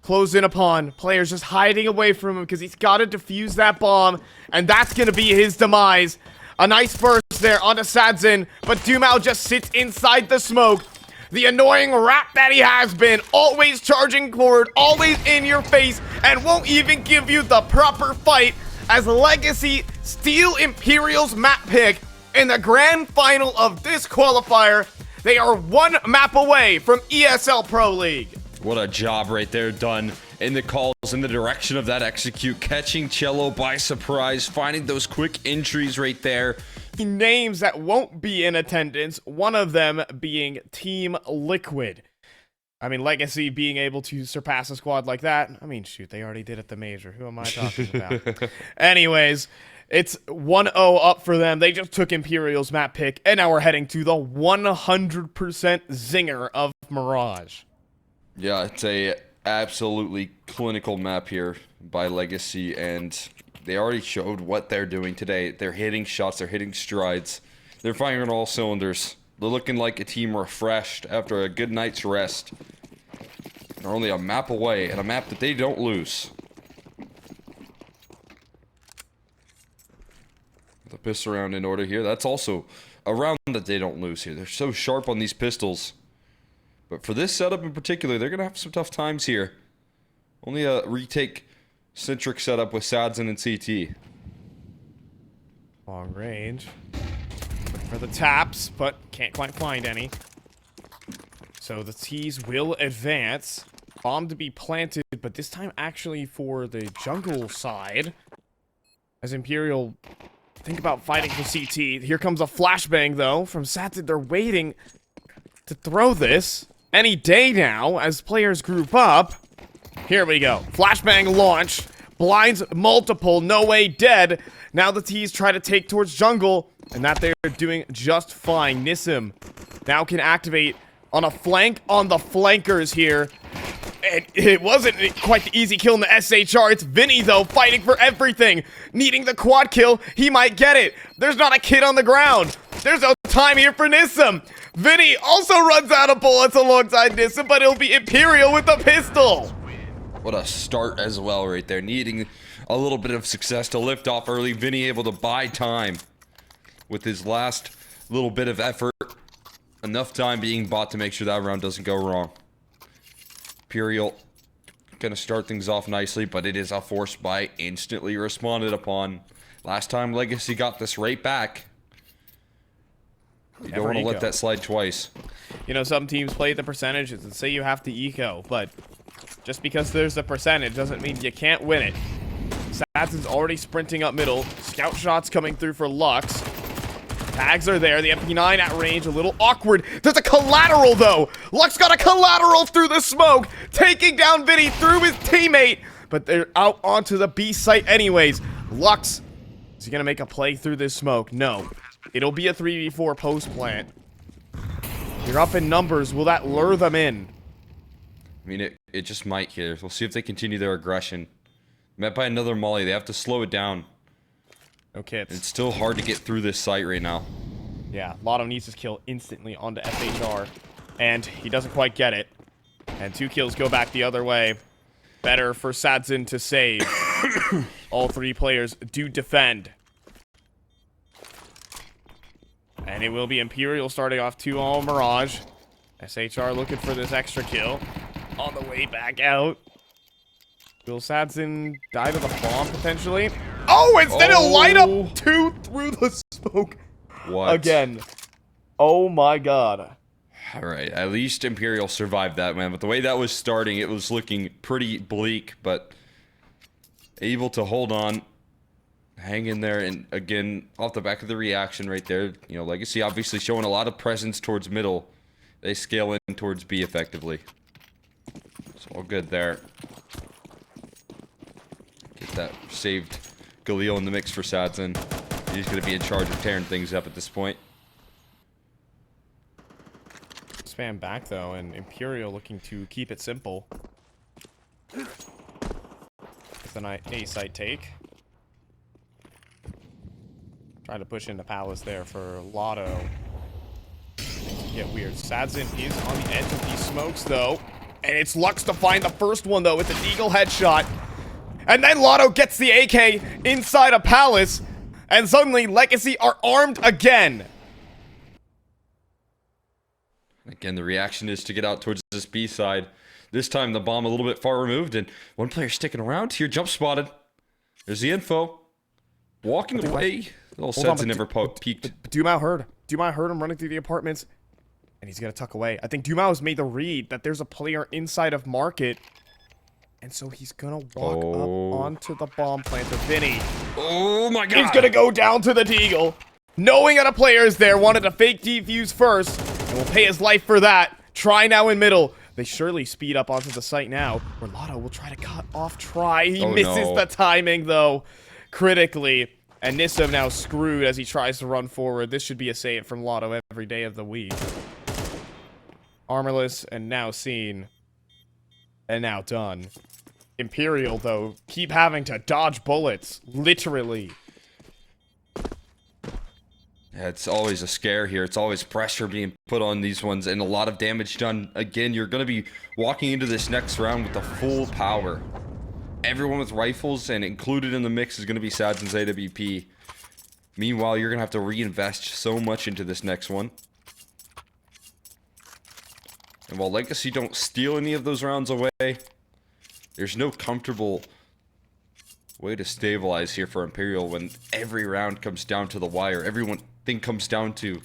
Closed in upon. Players just hiding away from him because he's got to defuse that bomb. And that's going to be his demise. A nice burst there onto Sadson. But Dumao just sits inside the smoke. The annoying rat that he has been. Always charging forward. Always in your face. And won't even give you the proper fight. As Legacy steal Imperial's map pick in the grand final of this qualifier. They are 1 map away from ESL Pro League. What a job right there done. in the calls in the direction of that execute, catching Cello by surprise, finding those quick entries right there. Names that won't be in attendance, one of them being Team Liquid. I mean, Legacy being able to surpass a squad like that. I mean, shoot, they already did at the major. Who am I talking about? Anyways, it's 1-0 up for them. They just took Imperial's map pick, and now we're heading to the 100% zinger of Mirage. Yeah, it's a absolutely clinical map here by Legacy, and they already showed what they're doing today. They're hitting shots, they're hitting strides, they're firing on all cylinders. They're looking like a team refreshed after a good night's rest. They're only a map away, and a map that they don't lose. The pistol round in order here. That's also a round that they don't lose here. They're so sharp on these pistols. But for this setup in particular, they're going to have some tough times here. Only a retake-centric setup with Sadzin and CT. Long range. Looking for the taps, but can't quite find any. So the T's will advance. Bomb to be planted, but this time actually for the jungle side. As Imperial think about fighting for CT. Here comes a flashbang, though, from Sadzin. They're waiting to throw this any day now as players group up. Here we go. Flashbang launched. Blinds multiple. No way dead. Now the T's try to take towards jungle, and that they're doing just fine. Nissim now can activate on a flank on the flankers here. And it wasn't quite the easy kill in the SHR. It's VINI, though, fighting for everything. Needing the quad kill. He might get it. There's not a kid on the ground. There's no time here for Nissim. VINI also runs out of bullets alongside Nissim, but it'll be Imperial with the pistol. What a start as well right there. Needing a little bit of success to lift off early. VINI able to buy time with his last little bit of effort. Enough time being bought to make sure that round doesn't go wrong. Imperial gonna start things off nicely, but it is a forced buy, instantly responded upon. Last time Legacy got this right back. You don't want to let that slide twice. You know, some teams play the percentages and say you have to eco, but just because there's a percentage doesn't mean you can't win it. Sadzin's already sprinting up middle. Scout shots coming through for Lux. Tags are there. The MP9 at range, a little awkward. There's a collateral, though. Lux got a collateral through the smoke, taking down VINI through his teammate. But they're out onto the B site anyways. Lux, is he going to make a play through this smoke? No. It'll be a 3v4 post plant. You're up in numbers. Will that lure them in? I mean, it just might here. We'll see if they continue their aggression. Met by another molly. They have to slow it down. No kits. It's still hard to get through this site right now. Yeah, Lotto needs his kill instantly onto FHR. And he doesn't quite get it. And 2 kills go back the other way. Better for Sadzin to save. All 3 players do defend. And it will be Imperial starting off 2 all Mirage. SHR looking for this extra kill. On the way back out. Will Sadzin die to the bomb potentially? Oh, instead it'll light up 2 through the smoke. What? Again. Oh my god. Alright, at least Imperial survived that, man. But the way that was starting, it was looking pretty bleak, but able to hold on. Hang in there, and again, off the back of the reaction right there, you know, Legacy obviously showing a lot of presence towards middle. They scale in towards B effectively. It's all good there. Get that saved Galil in the mix for Sadzin. He's going to be in charge of tearing things up at this point. Spam back, though, and Imperial looking to keep it simple. With an A-site take. Trying to push into Palace there for Lotto. Things get weird. Sadzin is on the edge of these smokes, though. And it's Lux to find the first one, though, with an Eagle headshot. And then Lotto gets the AK inside a Palace. And suddenly, Legacy are armed again. Again, the reaction is to get out towards this B side. This time, the bomb a little bit far removed. And one player sticking around here, jump spotted. There's the info. Walking away. Little Sadzin never peeked. Dumao heard. Dumao heard him running through the apartments. And he's going to tuck away. I think Dumao has made the read that there's a player inside of Market. And so he's gonna walk up onto the bomb planter. VINI. Oh my god. He's gonna go down to the Deagle. Knowing that a player is there, wanted to fake defuse first. And will pay his life for that. Try now in middle. They surely speed up onto the site now. Where Lotto will try to cut off try. He misses the timing though. Critically. And Nissim now screwed as he tries to run forward. This should be a save from Lotto every day of the week. Armorless and now seen. And now done. Imperial, though, keep having to dodge bullets. Literally. Yeah, it's always a scare here. It's always pressure being put on these ones and a lot of damage done. Again, you're going to be walking into this next round with the full power. Everyone with rifles and included in the mix is going to be Sadzin's AWP. Meanwhile, you're going to have to reinvest so much into this next one. And while Legacy don't steal any of those rounds away, there's no comfortable way to stabilize here for Imperial when every round comes down to the wire. Everything comes down to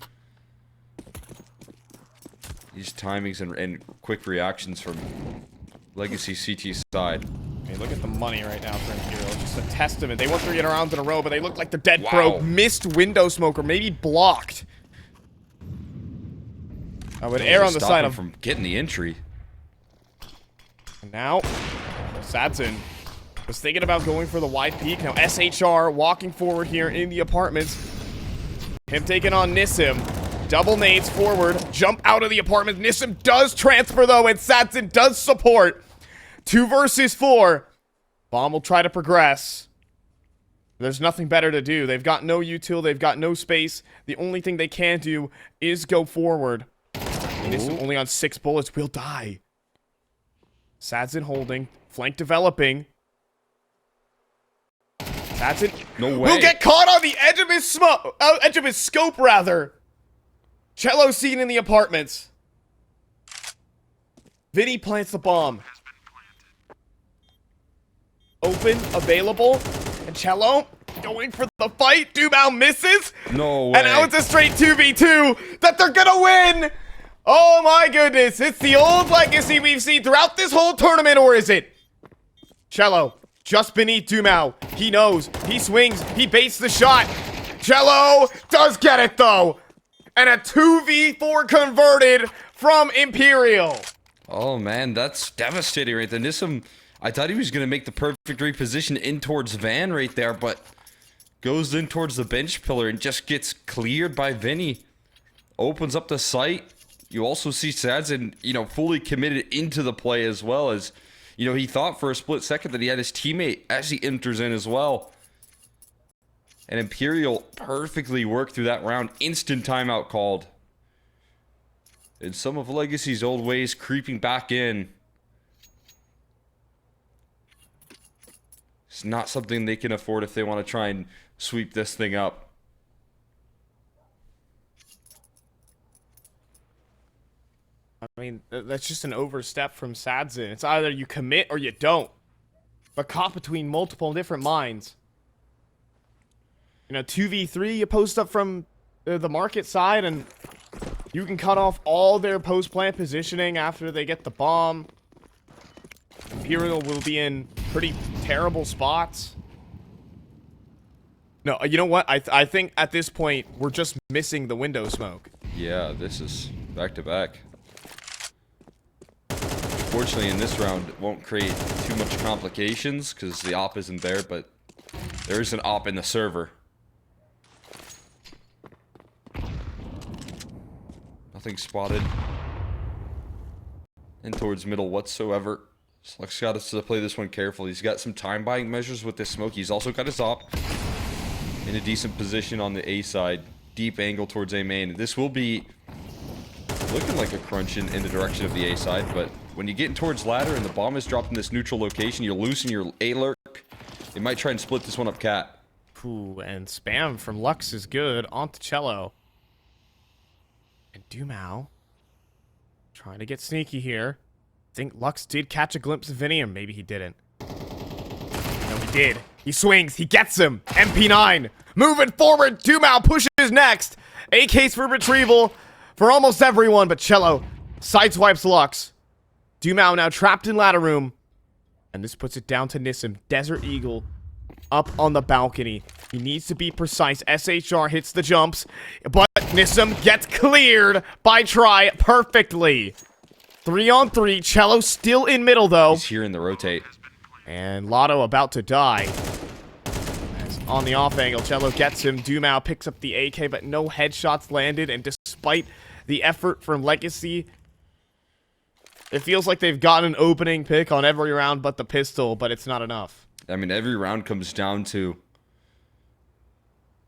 these timings and quick reactions from Legacy CT side. Okay, look at the money right now for Imperial. Just a testament. They won 3 rounds in a row, but they look like the dead broke. Missed window smoke or maybe blocked. I would err on the side of from getting the entry. And now, Sadzin was thinking about going for the wide peak. Now SHR walking forward here in the apartments. Him taking on Nissim. Double nades forward. Jump out of the apartment. Nissim does transfer though, and Sadzin does support. 2 versus 4. Bomb will try to progress. There's nothing better to do. They've got no util. They've got no space. The only thing they can do is go forward. Nissim only on 6 bullets will die. Sadzin holding. Flank developing. Sadzin will get caught on the edge of his edge of his scope, rather. Cello seen in the apartments. VINI plants the bomb. Open, available. And Cello going for the fight. Dumao misses. No way. And now it's a straight 2v2 that they're gonna win. Oh my goodness. It's the old Legacy we've seen throughout this whole tournament, or is it? Cello, just beneath Dumao. He knows. He swings. He baits the shot. Cello does get it, though. And a 2v4 converted from Imperial. Oh, man, that's devastating right there. Nissim, I thought he was going to make the perfect reposition in towards Van right there, but goes in towards the bench pillar and just gets cleared by VINI. Opens up the site. You also see Sadzin, fully committed into the play as well as, he thought for a split second that he had his teammate as he enters in as well. And Imperial perfectly worked through that round. Instant timeout called. And some of Legacy's old ways creeping back in. It's not something they can afford if they want to try and sweep this thing up. I mean, that's just an overstep from Sadzin. It's either you commit or you don't. But caught between multiple different minds. 2v3, you post up from the market side, and you can cut off all their post-plant positioning after they get the bomb. Imperial will be in pretty terrible spots. No, you know what? I think at this point, we're just missing the window smoke. Yeah, this is back-to-back. Fortunately, in this round, it won't create too much complications because the op isn't there, but there is an op in the server. Nothing spotted. And towards middle whatsoever. Sluck's got us to play this one carefully. He's got some time buying measures with this smoke. He's also got his op in a decent position on the A side. Deep angle towards A main. This will be looking like a crunch in the direction of the A side, but when you get towards ladder and the bomb is dropped in this neutral location, you loosen your A lurk. They might try and split this one up cat. Ooh, and spam from Lux is good. Onto Cello. And Dumao trying to get sneaky here. I think Lux did catch a glimpse of VINI, or maybe he didn't. No, he did. He swings. He gets him. MP9. Moving forward. Dumao pushes next. AKs for retrieval for almost everyone, but Cello sideswipes Lux. Dumao now trapped in ladder room. And this puts it down to Nissim. Desert Eagle up on the balcony. He needs to be precise. SHR hits the jumps, but Nissim gets cleared by Try perfectly. 3-on-3. Cello still in middle, though. He's here in the rotate. And Lotto about to die. As on the off angle, Cello gets him. Dumao picks up the AK, but no headshots landed. And despite the effort from Legacy, it feels like they've gotten an opening pick on every round but the pistol, but it's not enough. I mean, every round comes down to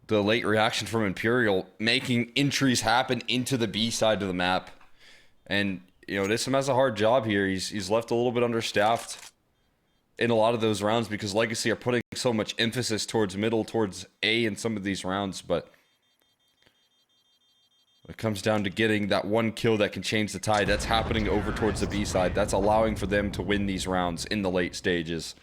the late reaction from Imperial making entries happen into the B side of the map. And, you know, Nissim has a hard job here. He's left a little bit understaffed in a lot of those rounds because Legacy are putting so much emphasis towards middle, towards A in some of these rounds, but when it comes down to getting that one kill that can change the tide, that's happening over towards the B side. That's allowing for them to win these rounds in the late stages.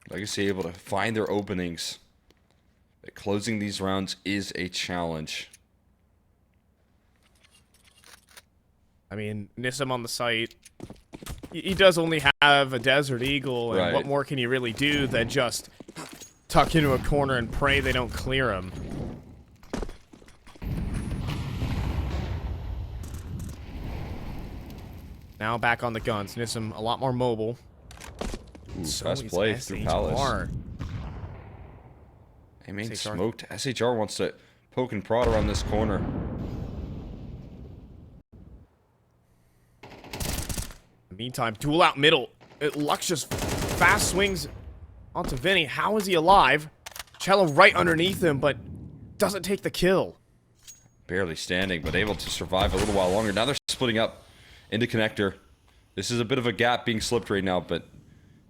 Legacy able to find their openings. But closing these rounds is a challenge. I mean, Nissim on the site, he does only have a Desert Eagle, and Right. what more can he really do than just tuck into a corner and pray they don't clear him? Now back on the guns. Nissim a lot more mobile. Ooh, So fast is play through Palace. SHR. Hey man, SHR. smoked. SHR wants to poke and prod around this corner. Meantime, duel out middle. Lux just fast swings onto Vinny. How is he alive? Cello right underneath him, but doesn't take the kill. Barely standing, but able to survive a little while longer. Now they're splitting up into connector. This is a bit of a gap being slipped right now, but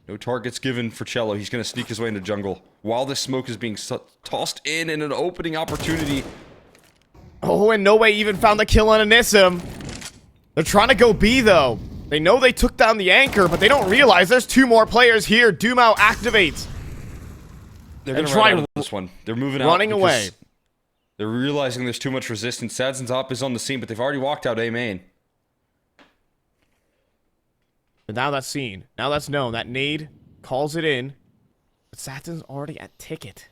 no targets given for Cello. He's going to sneak his way into jungle while this smoke is being tossed in an opening opportunity. Oh, and No Way even found the kill on a Nissim. They're trying to go B, though. They know they took down the anchor, but they don't realize there's two more players here. Dumao activates. They're going to try run out of this one. They're moving out. running because away. They're realizing there's too much resistance. Sadzen's op is on the scene, but they've already walked out A main. But now that's seen. Now that's known. That nade calls it in. But Saturn's already at ticket.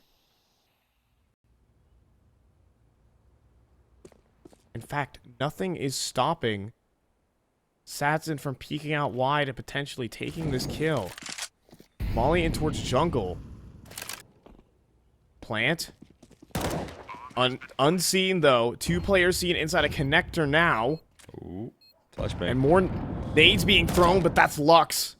In fact, nothing is stopping Satson from peeking out wide and potentially taking this kill. Molly in towards jungle. Plant. Unseen, though. Two players seen inside a connector now. Ooh, flashbang. And more nades being thrown, but that's Lux.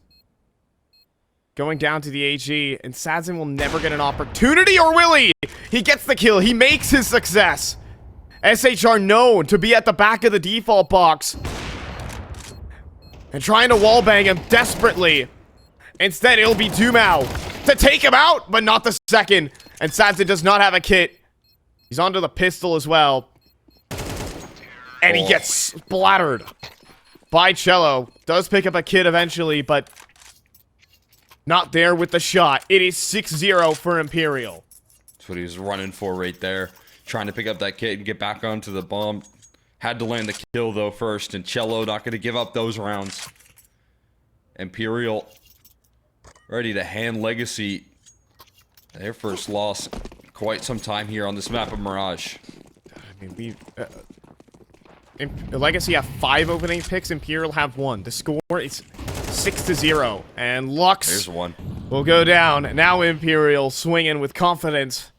Going down to the AG, and Sadzin will never get an opportunity, or will he? He gets the kill. He makes his success. SHR known to be at the back of the default box. And trying to wallbang him desperately. Instead, it'll be Dumao to take him out, but not the second. And Sadzin does not have a kit. He's onto the pistol as well. And he gets splattered by Cello. Does pick up a kit eventually, but not there with the shot. It is 6-0 for Imperial. That's what he was running for right there. Trying to pick up that kit and get back onto the bomb. Had to land the kill, though, first. And Cello not going to give up those rounds. Imperial ready to hand Legacy their first loss quite some time here on this map of Mirage. I mean, Legacy have 5 opening picks. Imperial have 1. The score is 6-0. And Lux There's one. will go down. Now Imperial swinging with confidence.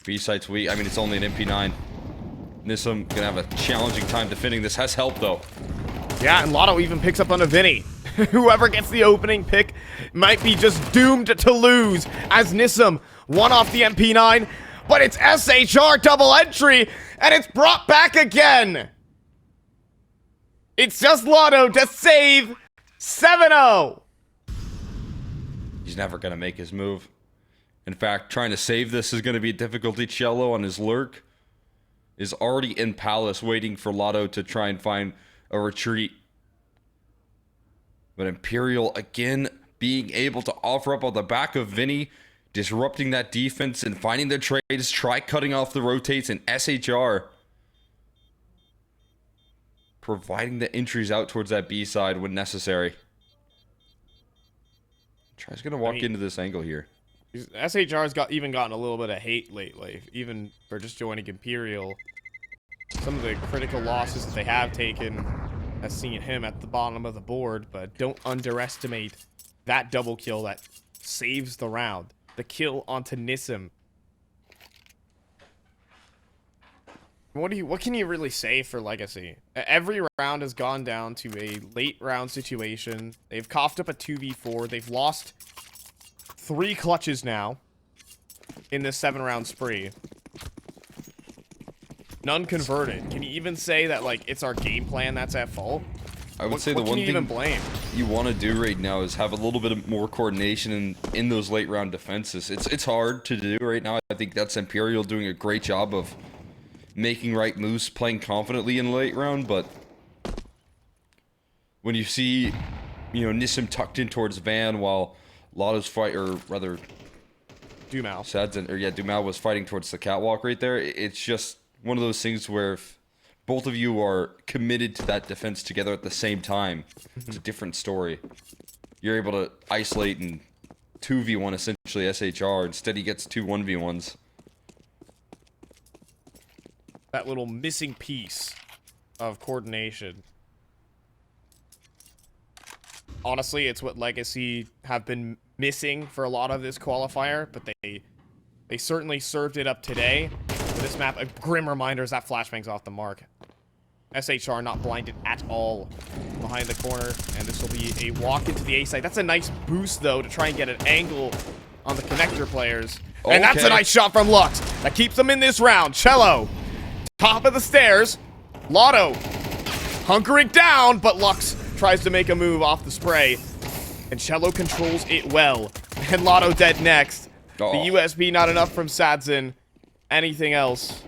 B-site's weak. I mean, it's only an MP9. Nissim gonna have a challenging time defending this. Has help, though. Yeah, and Lotto even picks up on a Vinny. Whoever gets the opening pick might be just doomed to lose, as Nissim won off the MP9, but it's SHR double entry, and it's brought back again. It's just Lotto to save 7-0. He's never gonna make his move. In fact, trying to save this is gonna be a difficulty. Cello on his lurk is already in Palace waiting for Lotto to try and find a retreat. But Imperial, again, being able to offer up on the back of Vinny disrupting that defense and finding their trades, try cutting off the rotates, and SHR providing the entries out towards that B side when necessary. Try's gonna walk into this angle here. SHR's even gotten a little bit of hate lately, even for just joining Imperial. Some of the critical losses that they have taken has seen him at the bottom of the board, but don't underestimate that double kill that saves the round. The kill onto Nissim. What can you really say for Legacy? Every round has gone down to a late round situation. They've coughed up a 2v4. They've lost 3 clutches now in this 7-round spree. None converted. Can you even say that, like, it's our game plan that's at fault? I would say the one thing blame? You want to do right now is have a little bit of more coordination in those late round defenses. It's hard to do right now. I think that's Imperial doing a great job of making right moves, playing confidently in the late round, but when you see, you know, Nissim tucked in towards Van while Lotto's fight, or rather Dumal. Dumal was fighting towards the catwalk right there, it's just one of those things where if both of you are committed to that defense together at the same time, it's a different story. You're able to isolate and 2v1 essentially SHR. Instead he gets 2 1v1s. That little missing piece of coordination. Honestly, it's what Legacy have been missing for a lot of this qualifier, but they certainly served it up today. For this map, a grim reminder is that flashbang's off the mark. SHR not blinded at all behind the corner, and this will be a walk into the A site. That's a nice boost, though, to try and get an angle on the connector players. And that's a nice shot from Lux that keeps them in this round. Cello, top of the stairs. Lotto, hunkering down, but Lux tries to make a move off the spray. And Cello controls it well. And Lotto dead next. The USB not enough from Sadzin. Anything else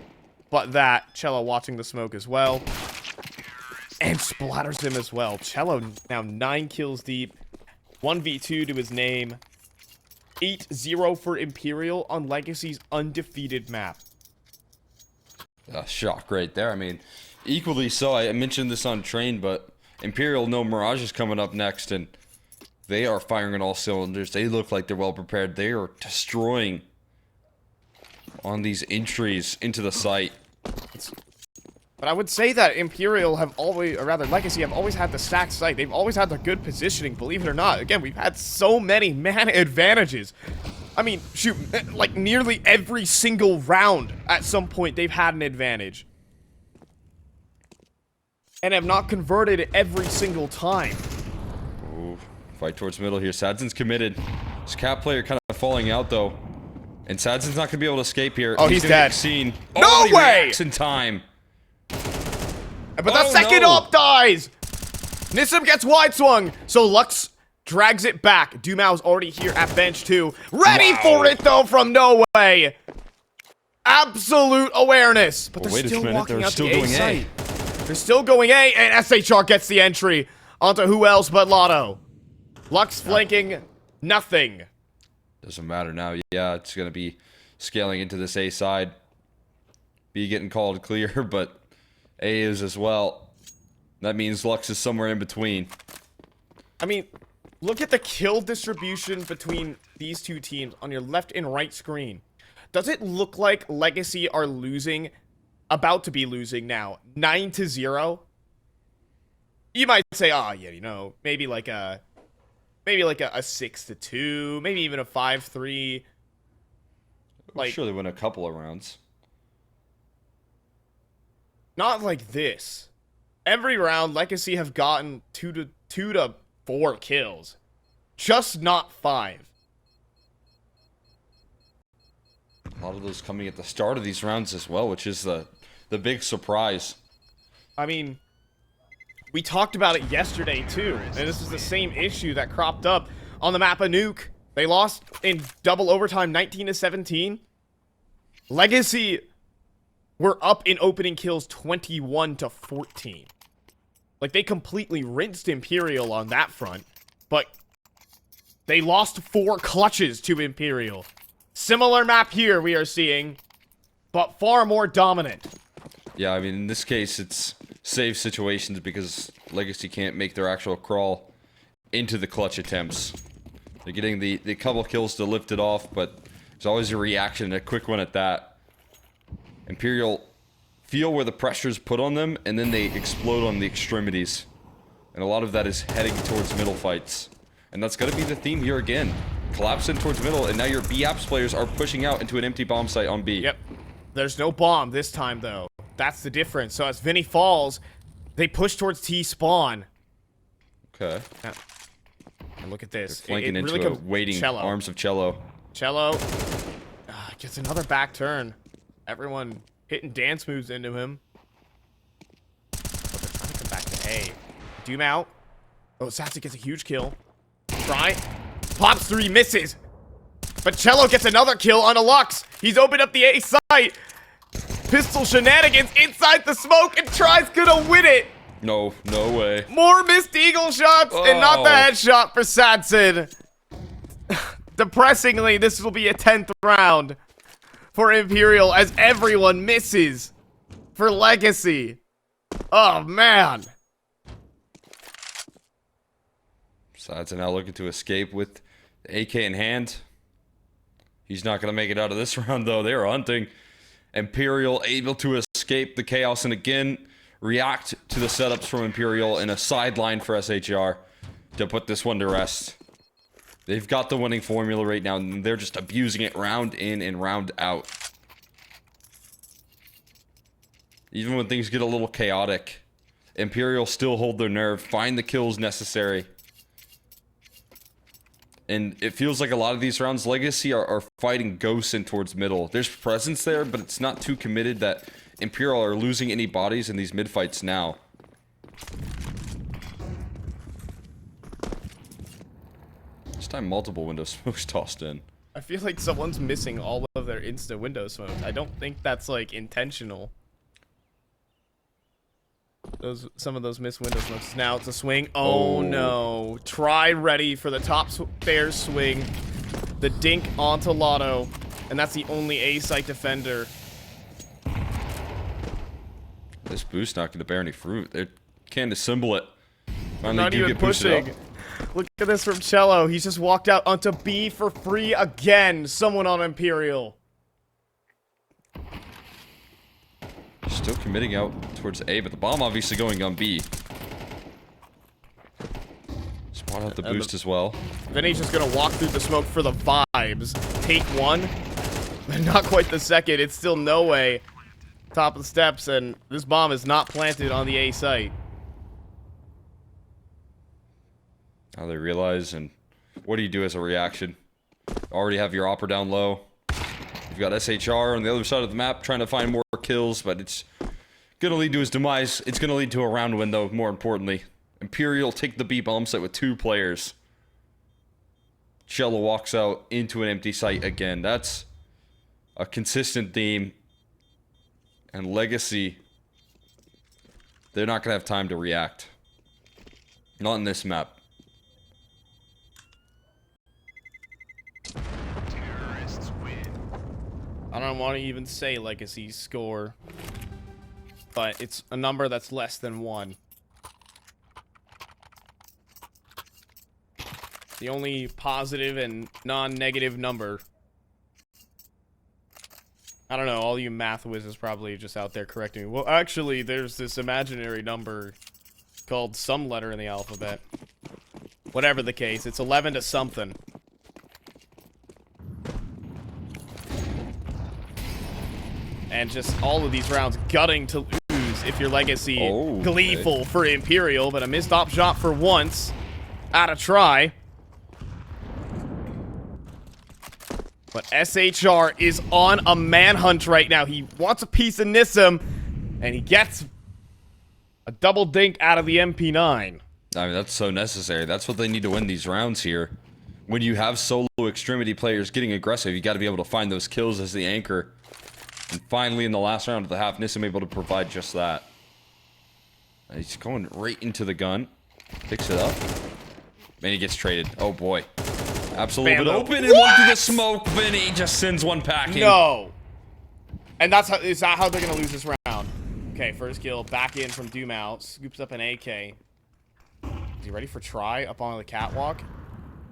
but that. Cello watching the smoke as well. And splatters him as well. Cello now 9 kills deep. 1v2 to his name. 8-0 for Imperial on Legacy's undefeated map. Shock right there. I mean, equally so. I mentioned this on Train, but Imperial know Mirage is coming up next, and they are firing on all cylinders. They look like they're well prepared. They are destroying on these entries into the site. But I would say that Imperial have always, or rather Legacy have always had the stacked site. They've always had the good positioning, believe it or not. Again, we've had so many man advantages. I mean, shoot, like nearly every single round at some point they've had an advantage. And have not converted every single time. Ooh, fight towards middle here. Sadzin's committed. This cat player kind of falling out, though. And Sadzin's not going to be able to escape here. Oh, he's dead. Seen. No he way! reacts in time. But the second op dies! Nissim gets wide swung, so Lux drags it back. Dumal's already here at bench 2. Ready for it, though, from No Way! Absolute awareness. But they're still walking out the A site. They're still going A, and SHR gets the entry onto who else but Lotto. Lux flanking, nothing. Doesn't matter now. Yeah, it's going to be scaling into this A side. B getting called clear, but A is as well. That means Lux is somewhere in between. I mean, look at the kill distribution between these two teams on your left and right screen. Does it look like Legacy are losing, about to be losing now, 9-0? You might say, oh, yeah, you know, maybe like a 6-2, maybe even a 5-3. Like, sure, they win a couple of rounds. Not like this. Every round, Legacy have gotten 2 to 4 kills. Just not 5. A lot of those coming at the start of these rounds as well, which is the big surprise. I mean, we talked about it yesterday too, and this is the same issue that cropped up on the map of Nuke. They lost in double overtime 19-17. Legacy were up in opening kills 21-14. Like, they completely rinsed Imperial on that front, but they lost 4 clutches to Imperial. Similar map here we are seeing, but far more dominant. Yeah, I mean, in this case, it's save situations because Legacy can't make their actual crawl into the clutch attempts. They're getting the couple kills to lift it off, but there's always a reaction, a quick one at that. Imperial feel where the pressure's put on them, and then they explode on the extremities. And a lot of that is heading towards middle fights. And that's going to be the theme here again. Collapse in towards middle, and now your B apps players are pushing out into an empty bomb site on B. Yep. There's no bomb this time, though. That's the difference. So as VINI falls, they push towards T spawn. Okay. Yeah. And look at this. They're flanking really into a waiting arms of Cello. Cello gets another back turn. Everyone hitting dance moves into him. But they're trying to come back to A. Doom out. Oh, Satsu gets a huge kill. Try. Pops 3, misses. But Cello gets another kill on a Lux. He's opened up the A site. Pistol shenanigans inside the smoke, and Try's gonna win it. No way. More missed eagle shots, and not the headshot for Satson. Depressingly, this will be a 10th round for Imperial as everyone misses for Legacy. Oh, man. Satson now looking to escape with the AK in hand. He's not going to make it out of this round, though. They are hunting. Imperial able to escape the chaos and again react to the setups from Imperial in a sideline for SHR to put this one to rest. They've got the winning formula right now, and they're just abusing it round in and round out. Even when things get a little chaotic, Imperial still hold their nerve, find the kills necessary. And it feels like a lot of these rounds, Legacy are fighting ghosts in towards middle. There's presence there, but it's not too committed that Imperial are losing any bodies in these mid-fights now. This time multiple window smokes tossed in. I feel like someone's missing all of their insta window smokes. I don't think that's, like, intentional. Some of those missed window smokes. Now it's a swing. Oh no. Try ready for the top stairs swing. The dink onto Lotto. And that's the only A site defender. This boost not going to bear any fruit. They can't assemble it. Finally Not even pushing. Look at this from Cello. He's just walked out onto B for free again. Someone on Imperial. Still committing out towards A, but the bomb obviously going on B. Spot out the boost as well. VINI's just gonna walk through the smoke for the vibes. Take one, but not quite the second. It's still no way. Top of the steps, and this bomb is not planted on the A site. Now they realize, and what do you do as a reaction? Already have your opper down low. You've got SHR on the other side of the map trying to find more kills, but it's going to lead to his demise. It's going to lead to a round win, though, more importantly. Imperial take the B bomb site with 2 players. Cello walks out into an empty site again. That's a consistent theme. And Legacy, they're not going to have time to react. Not in this map. I don't want to even say Legacy's score, but it's a number that's less than 1. The only positive and non-negative number. I don't know, all you math whizzes probably just out there correcting me. Well, actually, there's this imaginary number called some letter in the alphabet. Whatever the case, it's 11 to something. And just all of these rounds gutting to lose if you're Legacy. Gleeful for Imperial, but a missed op shot for once. Out of try. But SHR is on a manhunt right now. He wants a piece of Nissim, and he gets a double dink out of the MP9. I mean, that's so necessary. That's what they need to win these rounds here. When you have solo extremity players getting aggressive, you got to be able to find those kills as the anchor. And finally, in the last round of the half, Nissim able to provide just that. And he's going right into the gun. Picks it up. And he gets traded. Oh, boy. Absolutely, Bam, but though. open and one through the smoke. VINI just sends one packing. No. And that's how, is that how they're gonna lose this round? Okay, first kill, back in from Dumao, scoops up an AK. Is he ready for try up on the catwalk?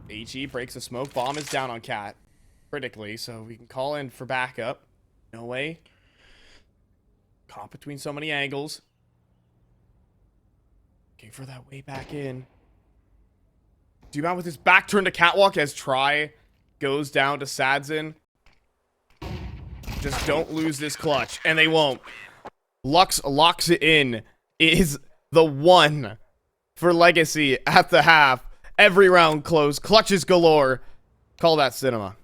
HE breaks the smoke, bomb is down on Cat. Critically, so we can call in for backup. No way. Caught between so many angles. Looking for that way back in. Dumao with his back turned to catwalk as try goes down to Sadzin. Just don't lose this clutch, and they won't. Lux locks it in. Is the one for Legacy at the half. Every round close. Clutches galore. Call that cinema.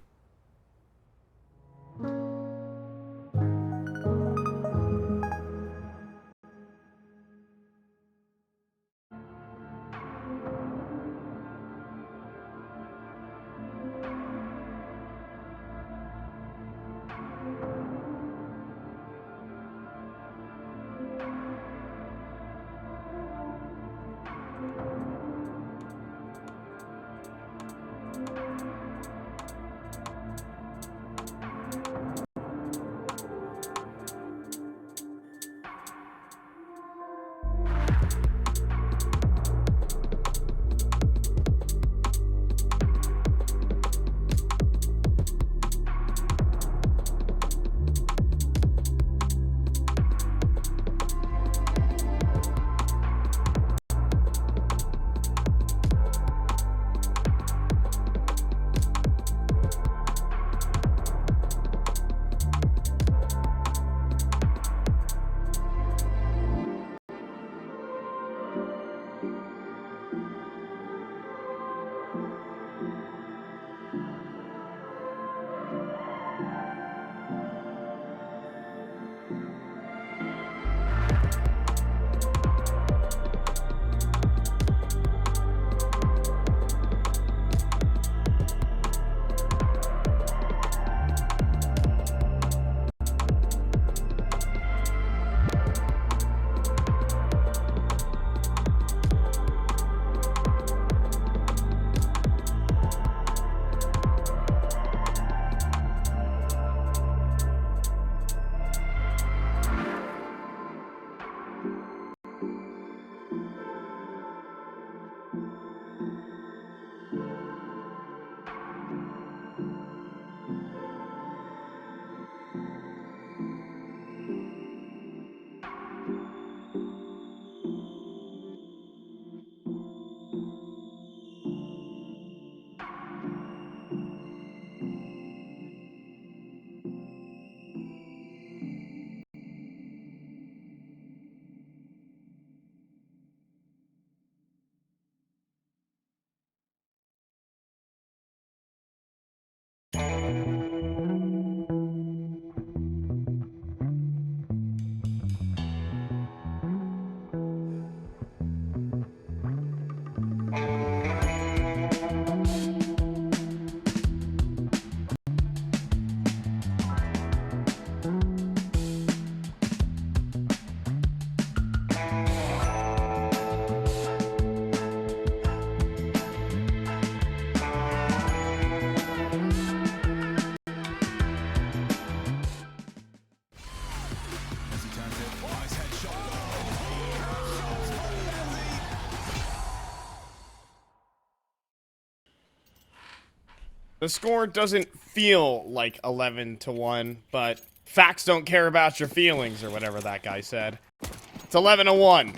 The score doesn't feel like 11-1, but facts don't care about your feelings, or whatever that guy said. It's 11-1.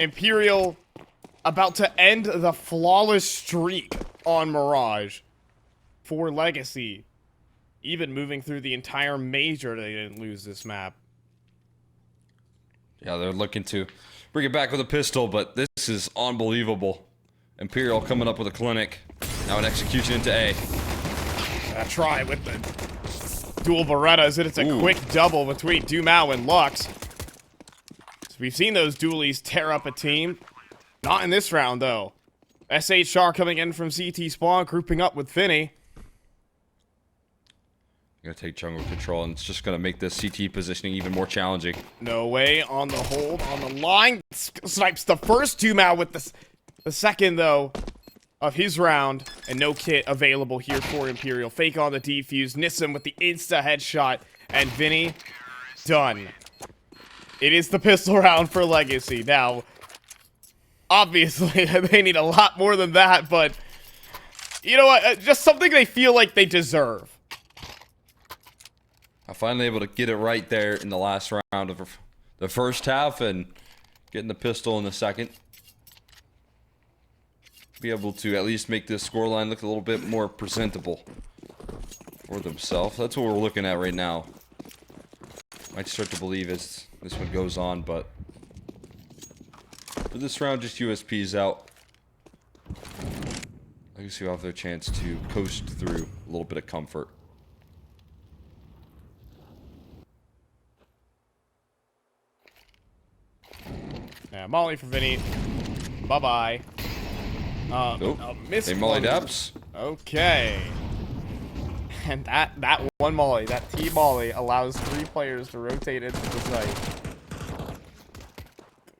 Imperial about to end the flawless streak on Mirage for Legacy. Even moving through the entire major, they didn't lose this map. Yeah, they're looking to bring it back with a pistol, but this is unbelievable. Imperial coming up with a clinic. Now an execution into A. A try with the dual Berettas, and it's a quick double between Dumao and Lux. So we've seen those dualies tear up a team. Not in this round, though. SHR coming in from CT spawn, grouping up with VINI. Gonna take jungle control, and it's just gonna make this CT positioning even more challenging. No way, on the hold, on the line. Snipes the first Dumao with the second, though. of his round, and no kit available here for Imperial. Fake on the defuse, Nissim with the insta headshot, and VINI done. It is the pistol round for Legacy. Now, obviously, they need a lot more than that, but you know what? Just something they feel like they deserve. I'm finally able to get it right there in the last round of the first half and getting the pistol in the second. Be able to at least make this scoreline look a little bit more presentable for themselves. That's what we're looking at right now. Might start to believe as this one goes on, but for this round, just USP's out. Legacy will have their chance to coast through a little bit of comfort. Yeah, Molly for VINI. Bye-bye. They Molly daps. Okay. And that one Molly, that T-Molly, allows 3 players to rotate into the site.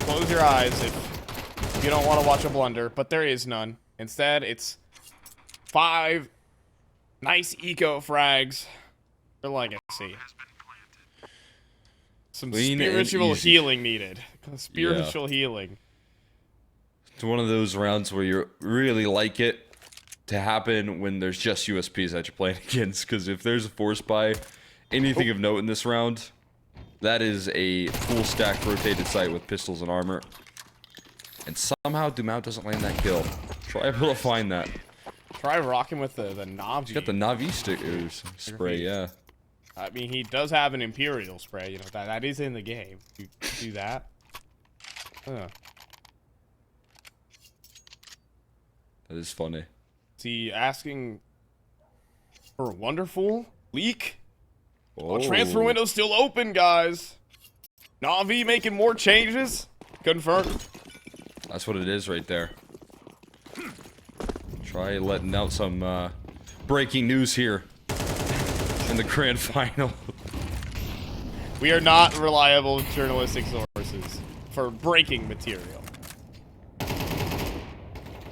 Close your eyes if you don't want to watch a blunder, but there is none. Instead, it's 5 nice eco frags for Legacy. Some Clean spiritual healing needed. Spiritual healing. It's one of those rounds where you really like it to happen when there's just USPs that you're playing against, because if there's a force buy, anything of note in this round, that is a full stack rotated site with pistols and armor. And somehow Dumao doesn't land that kill. Try able to find that. Try rocking with the Navi. He's got the Navi stickers spray, yeah. I mean, he does have an Imperial spray, you know, that is in the game. You do that. Huh. That is funny. Is he asking for a wonderful leak? Oh. Transfer window's still open, guys. Navi making more changes. Confirmed. That's what it is right there. Try letting out some breaking news here in the grand final. We are not reliable journalistic sources for breaking material.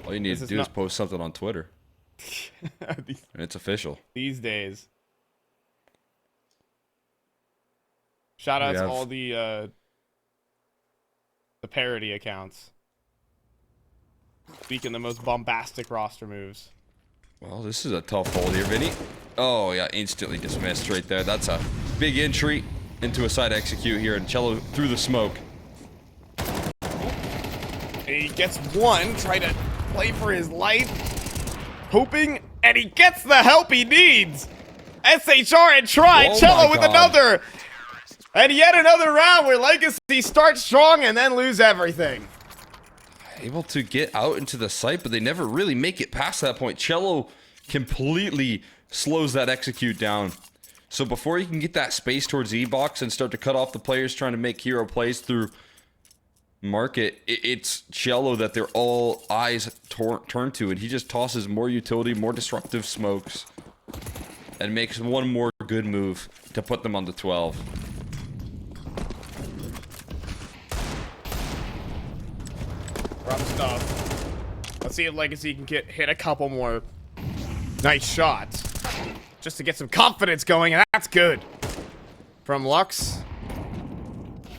All you need to do is post something on Twitter. And it's official. These days. Shout out to all the parody accounts. Speaking the most bombastic roster moves. Well, this is a tough hold here, Vinny. Oh, yeah, instantly dismissed right there. That's a big entry into a side execute here, and Cello through the smoke. And he gets one, try to play for his life, hoping, and he gets the help he needs. SHR and try, Cello with another. And yet another round where Legacy starts strong and then lose everything. Able to get out into the site, but they never really make it past that point. Cello completely slows that execute down. So before you can get that space towards E-box and start to cut off the players trying to make hero plays through market, it's Cello that they're all eyes turn to, and he just tosses more utility, more disruptive smokes, and makes one more good move to put them on the 12. Rough stuff. Let's see if Legacy can hit a couple more nice shots just to get some confidence going, and that's good. From Lux.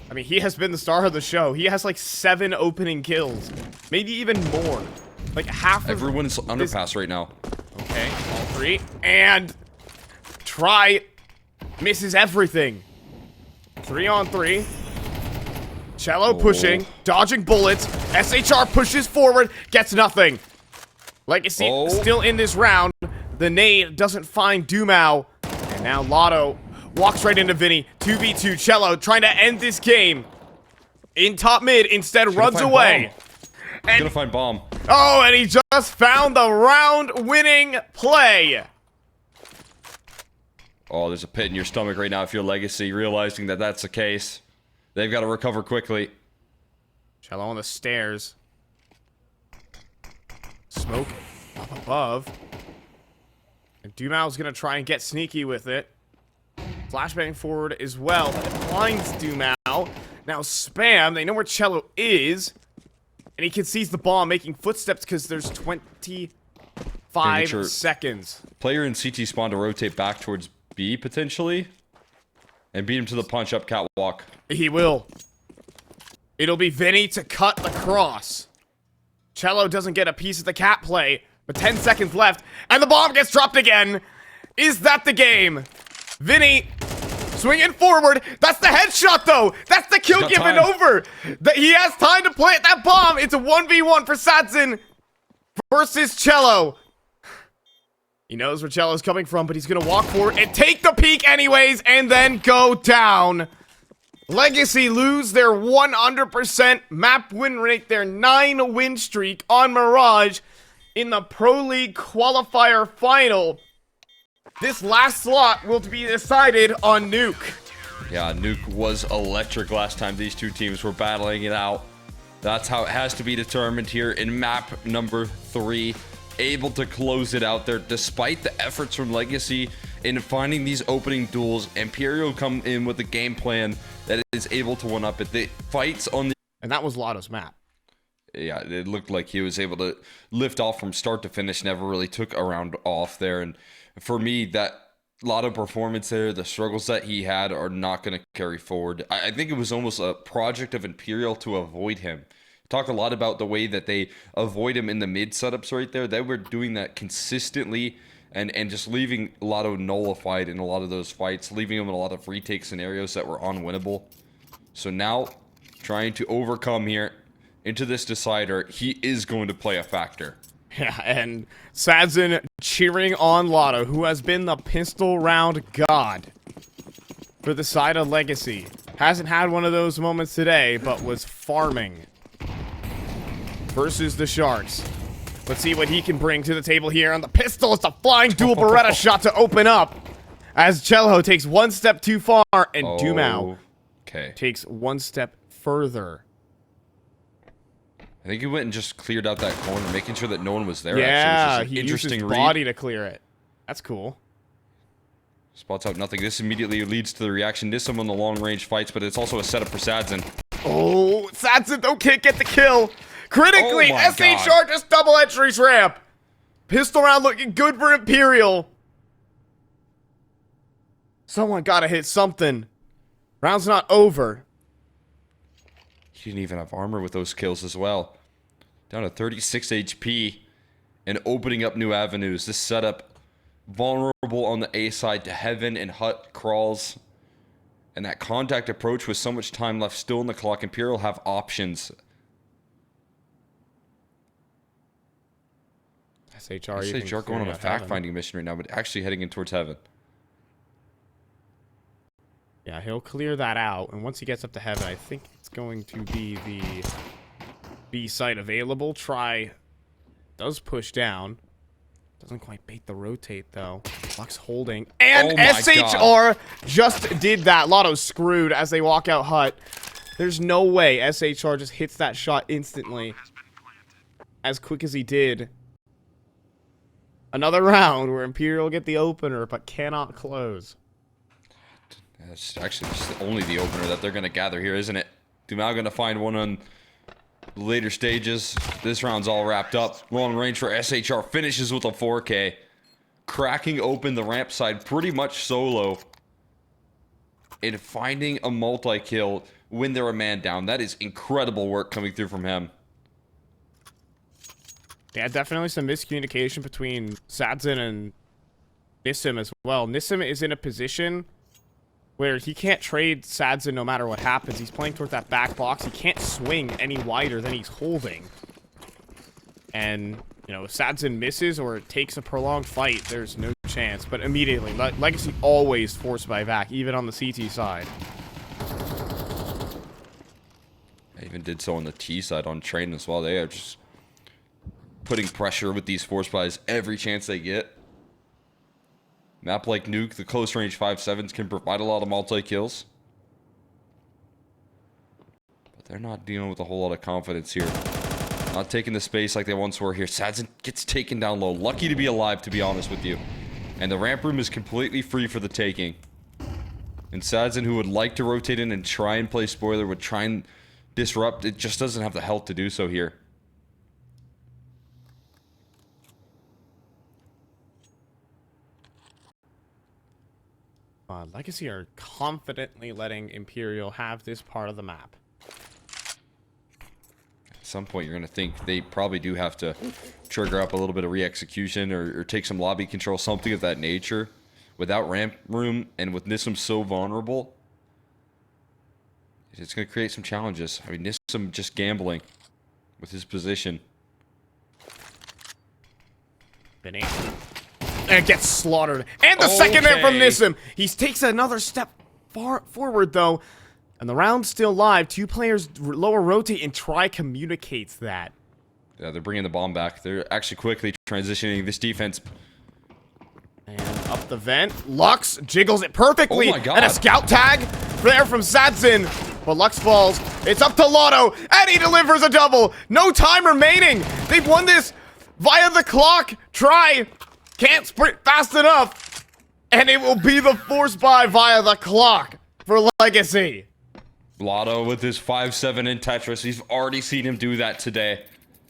I mean, he has been the star of the show. He has like 7 opening kills, maybe even more. Like half of everyone's underpass right now. Okay, all 3, and try misses everything. 3 on 3. Cello pushing, dodging bullets. SHR pushes forward, gets nothing. Legacy still in this round. The nade doesn't find Dumao. And now Lotto walks right into VINI. 2v2, Cello trying to end this game. In top mid, instead runs away. He's gonna find bomb. Oh, and he just found the round-winning play. Oh, there's a pit in your stomach right now if you're Legacy, realizing that that's the case. They've got to recover quickly. Cello on the stairs. Smoke up above. And Dumao's gonna try and get sneaky with it. Flashbang forward as well. But it blinds Dumao. Now Spam, they know where Cello is. And he can seize the bomb, making footsteps because there's 25 seconds. Player in CT spawn to rotate back towards B, potentially. And beat him to the punch-up catwalk. He will. It'll be VINI to cut the cross. Cello doesn't get a piece of the cat play, but 10 seconds left, and the bomb gets dropped again. Is that the game? VINI swinging forward. That's the headshot, though. That's the kill given over. He has time to plant that bomb. It's a 1v1 for Sadzin versus Cello. He knows where Cello's coming from, but he's going to walk forward and take the peek anyways, and then go down. Legacy lose their 100% map win rate, their 9-win streak on Mirage in the Pro League qualifier final. This last slot will be decided on Nuke. Yeah, Nuke was electric last time these two teams were battling it out. That's how it has to be determined here in map number 3. Able to close it out there despite the efforts from Legacy in finding these opening duels. Imperial come in with a game plan that is able to one up it. The fights on the... And that was Lotto's map. Yeah, it looked like he was able to lift off from start to finish, never really took a round off there. And for me, that Lotto performance there, the struggles that he had are not going to carry forward. I think it was almost a project of Imperial to avoid him. Talked a lot about the way that they avoid him in the mid setups right there. They were doing that consistently and just leaving Lotto nullified in a lot of those fights, leaving him in a lot of retake scenarios that were unwinnable. So now, trying to overcome here into this decider, he is going to play a factor. Yeah, and Sadzin cheering on Lotto, who has been the pistol round god for the side of Legacy. Hasn't had one of those moments today, but was farming versus the Sharks. Let's see what he can bring to the table here on the pistol. It's a flying dual Beretta shot to open up as Cello takes one step too far and Dumao takes one step further. I think he went and just cleared out that corner, making sure that no one was there. Yeah, actually, he used his body to clear it. That's cool. Spots out nothing. This immediately leads to the reaction. Nissim on the long-range fights, but it's also a setup for Sadzin. Oh, Sadzin, don't get the kill. Critically, Oh my SHR God. just double entries ramp. Pistol round looking good for Imperial. Someone gotta hit something. Round's not over. He didn't even have armor with those kills as well. Down to 36 HP and opening up new avenues. This setup vulnerable on the A side to Heaven and Hut crawls. And that contact approach with so much time left still in the clock. Imperial have options. SHR going on a fact-finding mission right now, but actually heading in towards Heaven. Yeah, he'll clear that out, and once he gets up to Heaven, I think it's going to be the B site available. Try does push down. Doesn't quite bait the rotate, though. Lux holding. And SHR just did that. Lotto's screwed as they walk out Hut. There's no way SHR just hits that shot instantly. As quick as he did. Another round where Imperial get the opener, but cannot close. That's actually just only the opener that they're going to gather here, isn't it? Dumao going to find one on the later stages. This round's all wrapped up. Long range for SHR. Finishes with a 4K. Cracking open the ramp side pretty much solo. And finding a multi-kill when they're a man down. That is incredible work coming through from him. Yeah, definitely some miscommunication between Sadzin and Nissim as well. Nissim is in a position where he can't trade Sadzin no matter what happens. He's playing towards that back box. He can't swing any wider than he's holding. And, you know, if Sadzin misses or it takes a prolonged fight, there's no chance. But immediately, Legacy always forced by back, even on the CT side. I even did so on the T side on train as well. They are just putting pressure with these force buys every chance they get. Map like Nuke, the close range 5.7s can provide a lot of multi-kills. But they're not dealing with a whole lot of confidence here. Not taking the space like they once were here. Sadzin gets taken down low. Lucky to be alive, to be honest with you. And the ramp room is completely free for the taking. And Sadzin, who would like to rotate in and try and play spoiler, would try and disrupt. It just doesn't have the health to do so here. Legacy are confidently letting Imperial have this part of the map. At some point, you're going to think they probably do have to trigger up a little bit of re-execution or take some lobby control, something of that nature. Without ramp room and with Nissim so vulnerable, it's going to create some challenges. I mean, Nissim just gambling with his position. VINI. And it gets slaughtered. And the second hit from Nissim. He takes another step forward, though. And the round's still live. Two players lower rotate and try communicates that. Yeah, they're bringing the bomb back. They're actually quickly transitioning this defense. And up the vent. Lux jiggles it perfectly. Oh my God. And a scout tag there from Sadzin. But Lux falls. It's up to Lotto. And he delivers a double. No time remaining. They've won this via the clock. Try. Can't sprint fast enough. And it will be the force buy via the clock for Legacy. Lotto with his 5-7 in Tetris. We've already seen him do that today.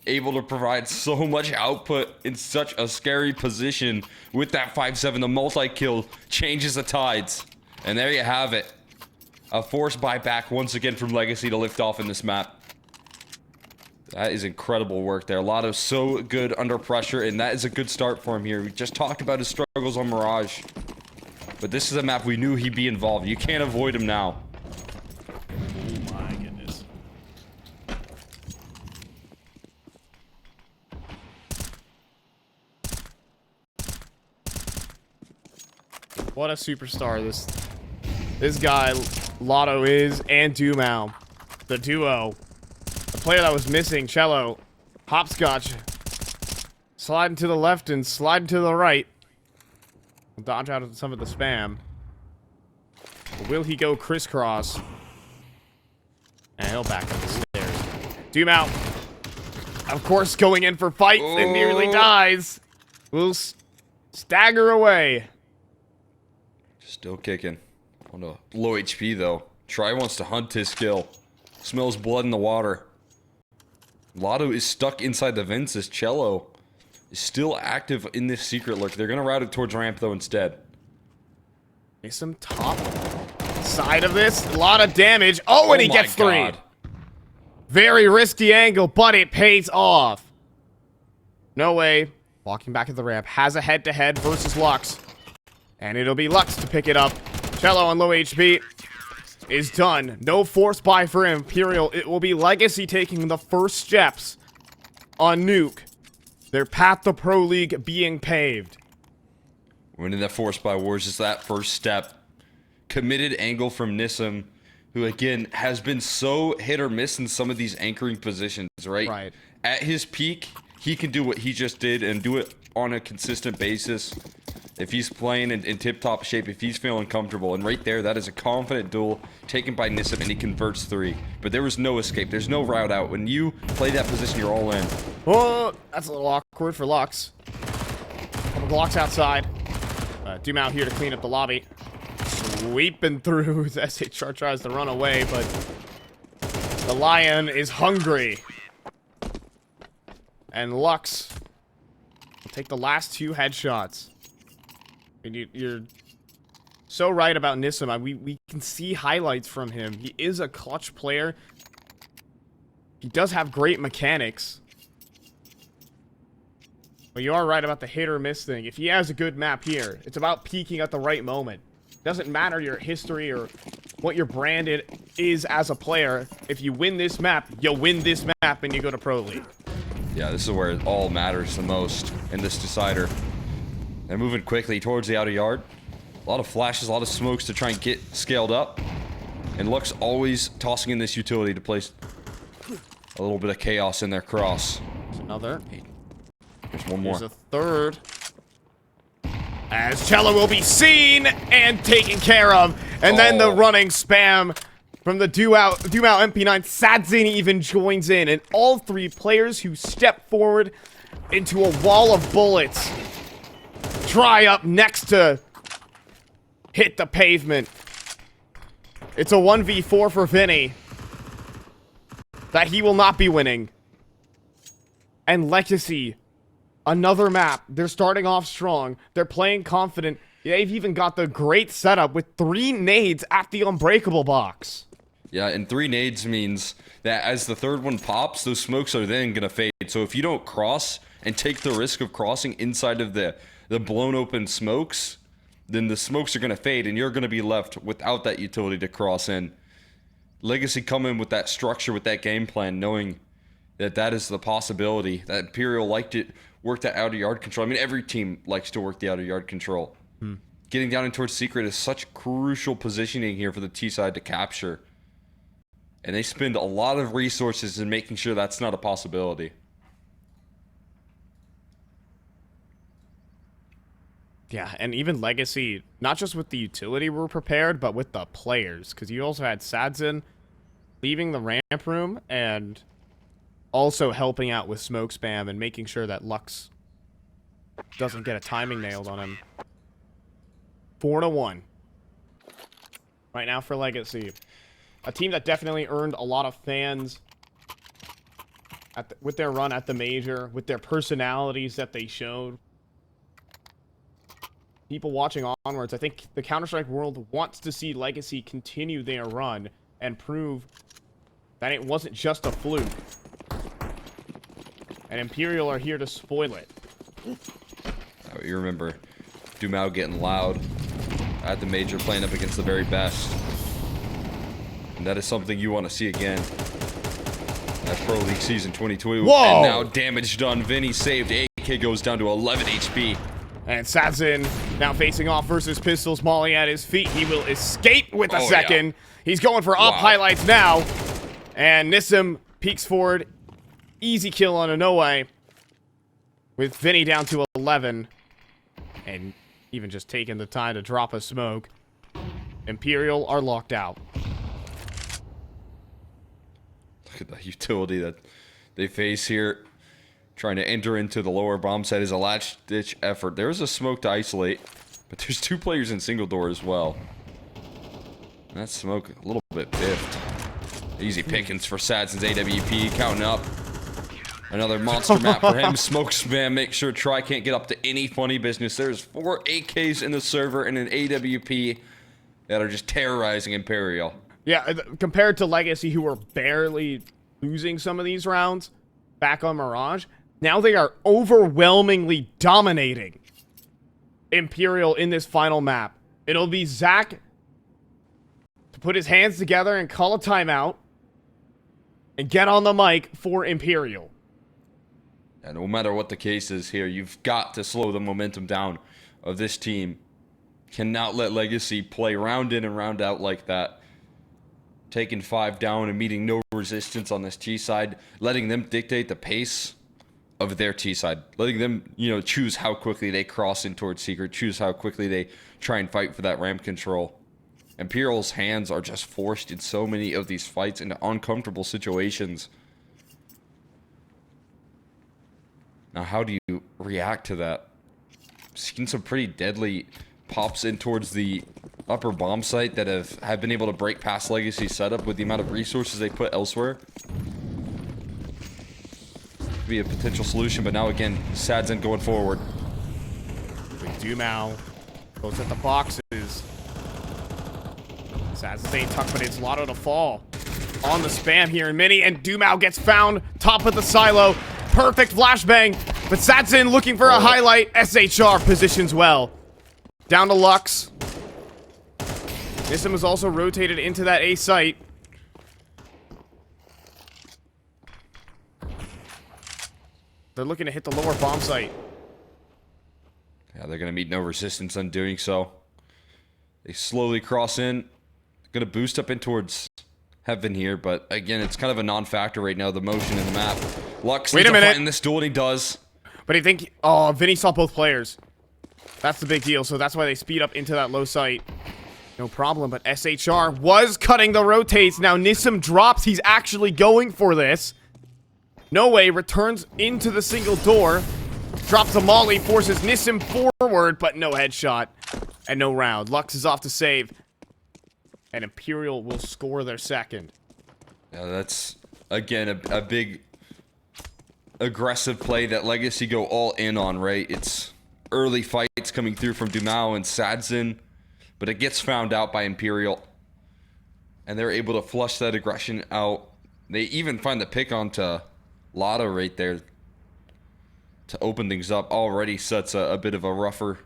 Able to provide so much output in such a scary position with that 5-7. The multi-kill changes the tides. And there you have it. A force buyback once again from Legacy to lift off in this map. That is incredible work there. Lotto's so good under pressure, and that is a good start for him here. We just talked about his struggles on Mirage. But this is a map we knew he'd be involved. You can't avoid him now. Oh my goodness. What a superstar this guy Lotto is, and Dumao. The duo. The player that was missing, Cello. Hopscotch. Sliding to the left and sliding to the right. Dodge out of some of the spam. But will he go crisscross? And he'll back up the stairs. Dumao. Of course, going in for fights and nearly dies. Will stagger away. Still kicking. On a low HP though. Try wants to hunt his kill. Smells blood in the water. Lotto is stuck inside the vents as Cello is still active in this secret lurk. They're gonna route it towards ramp though instead. Some top side of this. A lot of damage. Oh, and he gets three. Very risky angle, but it pays off. No way. Walking back at the ramp. Has a head-to-head versus Lux. And it'll be Lux to pick it up. Cello on low HP is done. No force buy for Imperial. It will be Legacy taking the first steps on Nuke. Their path to Pro League being paved. Winning that force buy wars is that first step. Committed angle from Nissim, who again has been so hit or miss in some of these anchoring positions, right? Right. At his peak, he can do what he just did and do it on a consistent basis. If he's playing in tip-top shape, if he's feeling comfortable. And right there, that is a confident duel taken by Nissim, and he converts three. But there was no escape. There's no route out. When you play that position, you're all in. Oh, that's a little awkward for Lux. Couple blocks outside. Dumao here to clean up the lobby. Sweeping through as SHR tries to run away, but the Lion is hungry. And Lux will take the last two headshots. And you're so right about Nissim. We can see highlights from him. He is a clutch player. He does have great mechanics. But you are right about the hit or miss thing. If he has a good map here, it's about peaking at the right moment. Doesn't matter your history or what your brand is as a player. If you win this map, you'll win this map and you go to Pro League. Yeah, this is where it all matters the most in this decider. They're moving quickly towards the outer yard. A lot of flashes, a lot of smokes to try and get scaled up. And Lux always tossing in this utility to place a little bit of chaos in their cross. There's another. There's one more. There's a third. As Cello will be seen and taken care of. And then the running spam from the Dumao MP9. Sadzin even joins in. And all three players who step forward into a wall of bullets try up next to hit the pavement. It's a 1v4 for VINI that he will not be winning. And Legacy, another map. They're starting off strong. They're playing confident. They've even got the great setup with 3 nades at the unbreakable box. Yeah, and 3 nades means that as the third one pops, those smokes are then going to fade. So if you don't cross and take the risk of crossing inside of the blown open smokes, then the smokes are going to fade and you're going to be left without that utility to cross in. Legacy come in with that structure, with that game plan, knowing that that is the possibility. That Imperial liked it, worked that outer yard control. I mean, every team likes to work the outer yard control. Getting down in towards secret is such crucial positioning here for the T side to capture. And they spend a lot of resources in making sure that's not a possibility. Yeah, and even Legacy, not just with the utility were prepared, but with the players. Because you also had Sadzin leaving the ramp room and also helping out with smoke spam and making sure that Lux doesn't get a timing nailed on him. 4-1 right now for Legacy. A team that definitely earned a lot of fans with their run at the major, with their personalities that they showed. People watching onwards, I think the Counter-Strike world wants to see Legacy continue their run and prove that it wasn't just a fluke. And Imperial are here to spoil it. You remember Dumao getting loud at the major, playing up against the very best. And that is something you want to see again at Pro League Season 22. Whoa! And now damage done. VINI saved. AK goes down to 11 HP. And Sadzin now facing off versus Pistols. Molly at his feet. He will escape with a Oh, second. yeah. He's going for op Wow. highlights now. And Nissim peeks forward. Easy kill on a no way. With VINI down to 11. And even just taking the time to drop a smoke. Imperial are locked out. Look at the utility that they face here. Trying to enter into the lower bomb site is a last-ditch effort. There is a smoke to isolate, but there's 2 players in single door as well. And that smoke a little bit biffed. Easy pickings for Sadzin's AWP, counting up. Another monster map for him. Smoke spam, make sure Try can't get up to any funny business. There's 4 AKs in the server and an AWP that are just terrorizing Imperial. Yeah, compared to Legacy, who were barely losing some of these rounds back on Mirage, now they are overwhelmingly dominating Imperial in this final map. It'll be Zach to put his hands together and call a timeout and get on the mic for Imperial. And no matter what the case is here, you've got to slow the momentum down of this team. Cannot let Legacy play round in and round out like that. Taking 5 down and meeting no resistance on this T side, letting them dictate the pace of their T side, letting them, choose how quickly they cross in towards secret, choose how quickly they try and fight for that ramp control. Imperial's hands are just forced in so many of these fights into uncomfortable situations. Now, how do you react to that? Seen some pretty deadly pops in towards the upper bomb site that have been able to break past Legacy setup with the amount of resources they put elsewhere. Could be a potential solution, but now again, Sadzin going forward. Dumao goes at the boxes. Sadzin staying tucked, but it's Lotto to fall. On the spam here in Mini, and Dumao gets found top of the silo. Perfect flashbang, but Sadzin looking for a highlight. SHR positions well. Down to Lux. Nissim is also rotated into that A site. They're looking to hit the lower bomb site. Yeah, they're going to meet no resistance on doing so. They slowly cross in. Going to boost up in towards Heaven here, but again, it's kind of a non-factor right now, the motion in the map. Lux Wait a minute. in this duel, and he does. But I think, oh, VINI saw both players. That's the big deal, so that's why they speed up into that low site. No problem, but SHR was cutting the rotates. Now Nissim drops. He's actually going for this. No way, returns into the single door. Drops a molly, forces Nissim forward, but no headshot. And no round. Lux is off to save. And Imperial will score their second. Yeah, that's, again, a big aggressive play that Legacy go all in on, right? It's early fights coming through from Dumao and Sadzin, but it gets found out by Imperial, and they're able to flush that aggression out. They even find the pick onto Lotto right there to open things up. Already sets a bit of a rougher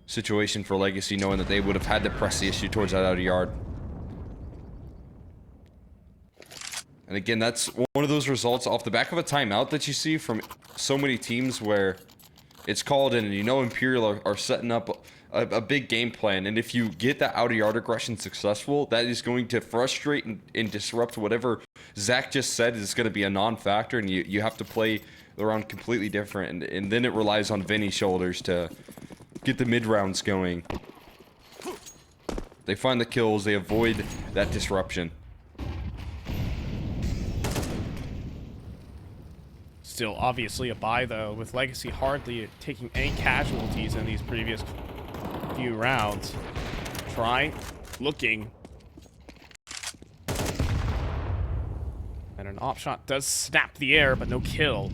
situation for Legacy, knowing that they would have had to press the issue towards that outer yard. And again, that's one of those results off the back of a timeout that you see from so many teams where it's called in and you know Imperial are setting up a big game plan. And if you get that outer yard aggression successful, that is going to frustrate and disrupt whatever Zach just said is going to be a non-factor, and you have to play the round completely different. And then it relies on VINI's shoulders to get the mid rounds going. They find the kills, they avoid that disruption. Still obviously a buy though, with Legacy hardly taking any casualties in these previous few rounds. Try looking. And an op shot does snap the air, but no kill.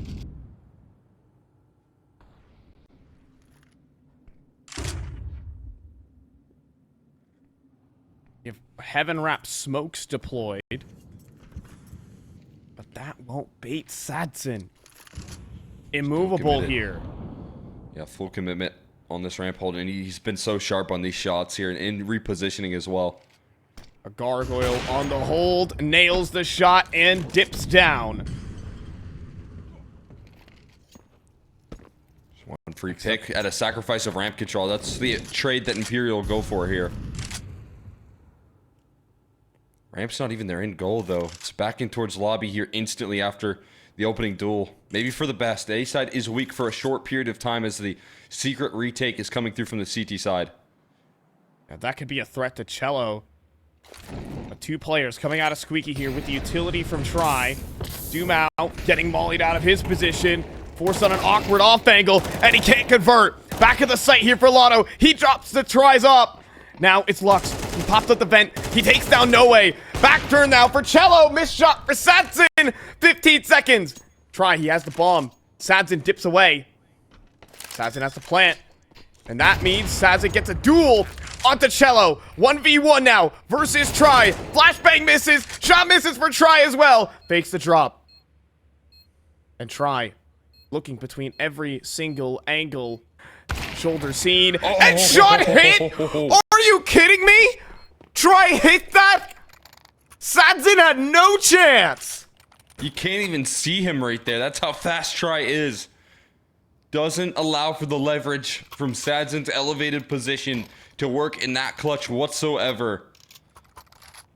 You have Heaven Wrap smokes deployed. But that won't bait Sadzin. Immovable here. Yeah, full commitment on this ramp hold, and he's been so sharp on these shots here and in repositioning as well. A gargoyle on the hold, nails the shot and dips down. One free pick at a sacrifice of ramp control. That's the trade that Imperial go for here. Ramp's not even their end goal though. It's backing towards lobby here instantly after the opening duel. Maybe for the best. The A side is weak for a short period of time as the secret retake is coming through from the CT side. Now that could be a threat to Cello. But two players coming out of Squeaky here with the utility from Try. Dumao getting mollied out of his position. Forced on an awkward off angle, and he can't convert. Back at the site here for Lotto. He drops the Tries up. Now it's Lux. He pops up the vent. He takes down No Way. Back turn now for Cello. Missed shot for Sadzin. 15 seconds. Try. He has the bomb. Sadzin dips away. Sadzin has to plant. And that means Sadzin gets a duel onto Cello. 1v1 now versus Try. Flashbang misses. Shot misses for Try as well. Fakes the drop. And Try looking between every single angle. Shoulder seen. And shot hit. Are you kidding me? Try hit that? Sadzin had no chance. You can't even see him right there. That's how fast Try is. Doesn't allow for the leverage from Sadzin's elevated position to work in that clutch whatsoever.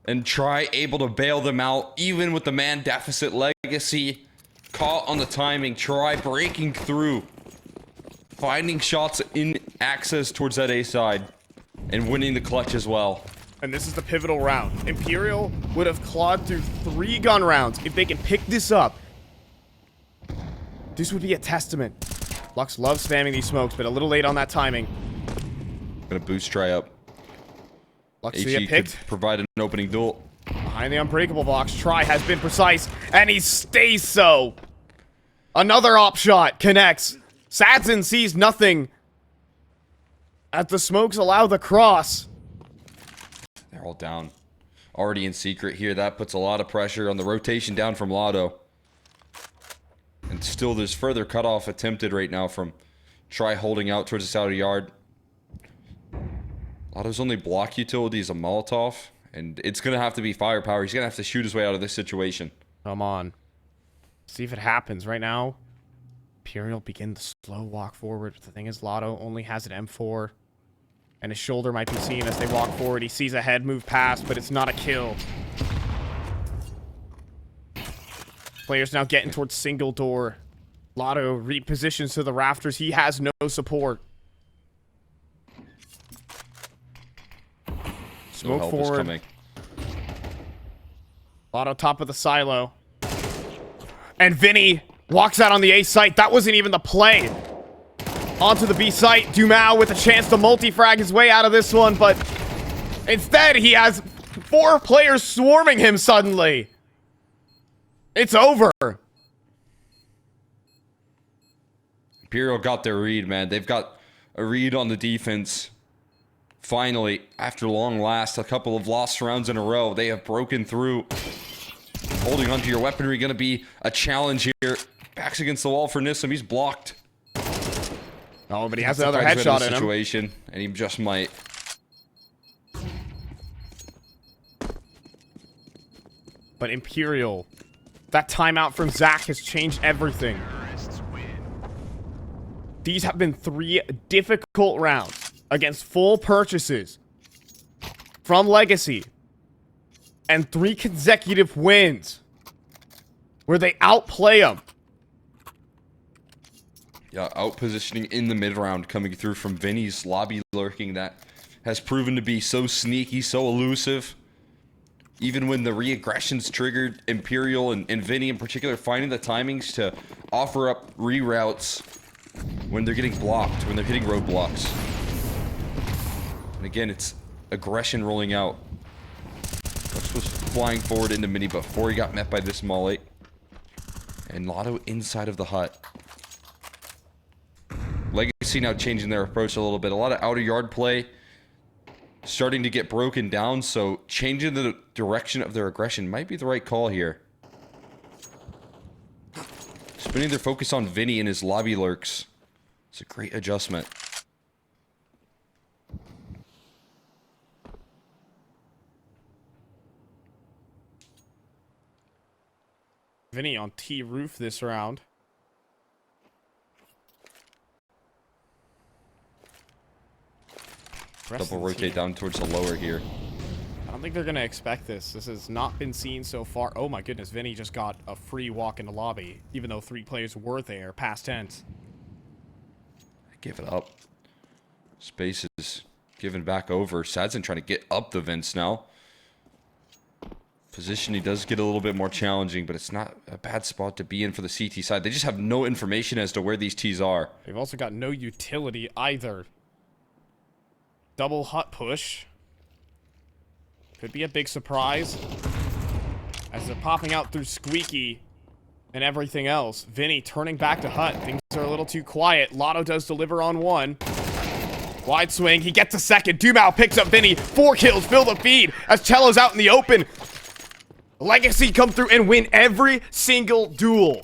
And Try able to bail them out, even with the man deficit. Legacy caught on the timing. Try breaking through, finding shots in access towards that A side, and winning the clutch as well. And this is the pivotal round. Imperial would have clawed through 3 gun rounds if they can pick this up. This would be a testament. Lux loves spamming these smokes, but a little late on that timing. Gonna boost Try up. Lux HE get picked. could provide an opening duel. Behind the unbreakable box, Try has been precise, and he stays so. Another op shot connects. Sadzin sees nothing as the smokes allow the cross. They're all down. Already in secret here. That puts a lot of pressure on the rotation down from Lotto. And still there's further cutoff attempted right now from Try holding out towards the outer yard. Lotto's only block utility is a Molotov. And it's going to have to be firepower. He's going to have to shoot his way out of this situation. Come on. See if it happens right now. Imperial begin the slow walk forward. The thing is, Lotto only has an M4. And his shoulder might be seen as they walk forward. He sees a head move past, but it's not a kill. Players now getting towards single door. Lotto repositions to the rafters. He has no support. Smoke help forward. is coming. Lotto top of the silo. And VINI walks out on the A site. That wasn't even the play. Onto the B site. Dumao with a chance to multi-frag his way out of this one, but instead he has 4 players swarming him suddenly. It's over. Imperial got their read, man. They've got a read on the defense. Finally, after long last, a couple of lost rounds in a row, they have broken through. Holding onto your weaponry going to be a challenge here. Backs against the wall for Nissim. He's blocked. Oh, but he has another headshot in him. Situation, and he just might. But Imperial, that timeout from Zach has changed everything. These have been 3 difficult rounds against full purchases from Legacy. And 3 consecutive wins where they outplay them. Yeah, out-positioning in the mid-round coming through from VINI's lobby lurking that has proven to be so sneaky, so elusive. Even when the re-aggression's triggered, Imperial and VINI in particular finding the timings to offer up reroutes when they're getting blocked, when they're hitting roadblocks. And again, it's aggression rolling out. Brooks was flying forward into Mini before he got met by this molly. And Lotto inside of the hut. Legacy now changing their approach a little bit. A lot of outer yard play starting to get broken down, so changing the direction of their aggression might be the right call here. Spinning their focus on VINI and his lobby lurks. It's a great adjustment. VINI on T roof this round. Double rotate down towards the lower here. I don't think they're going to expect this. This has not been seen so far. Oh my goodness, VINI just got a free walk in the lobby, even though 3 players were there, past tense. Give it up. Space is given back over. Sadzin trying to get up the vents now. Positioning does get a little bit more challenging, but it's not a bad spot to be in for the CT side. They just have no information as to where these Ts are. They've also got no utility either. Double hut push. Could be a big surprise. As they're popping out through Squeaky and everything else. VINI turning back to hut. Things are a little too quiet. Lotto does deliver on 1. Wide swing. He gets a second. Dumao picks up VINI. 4 kills. Fill the feed as Cello's out in the open. Legacy come through and win every single duel.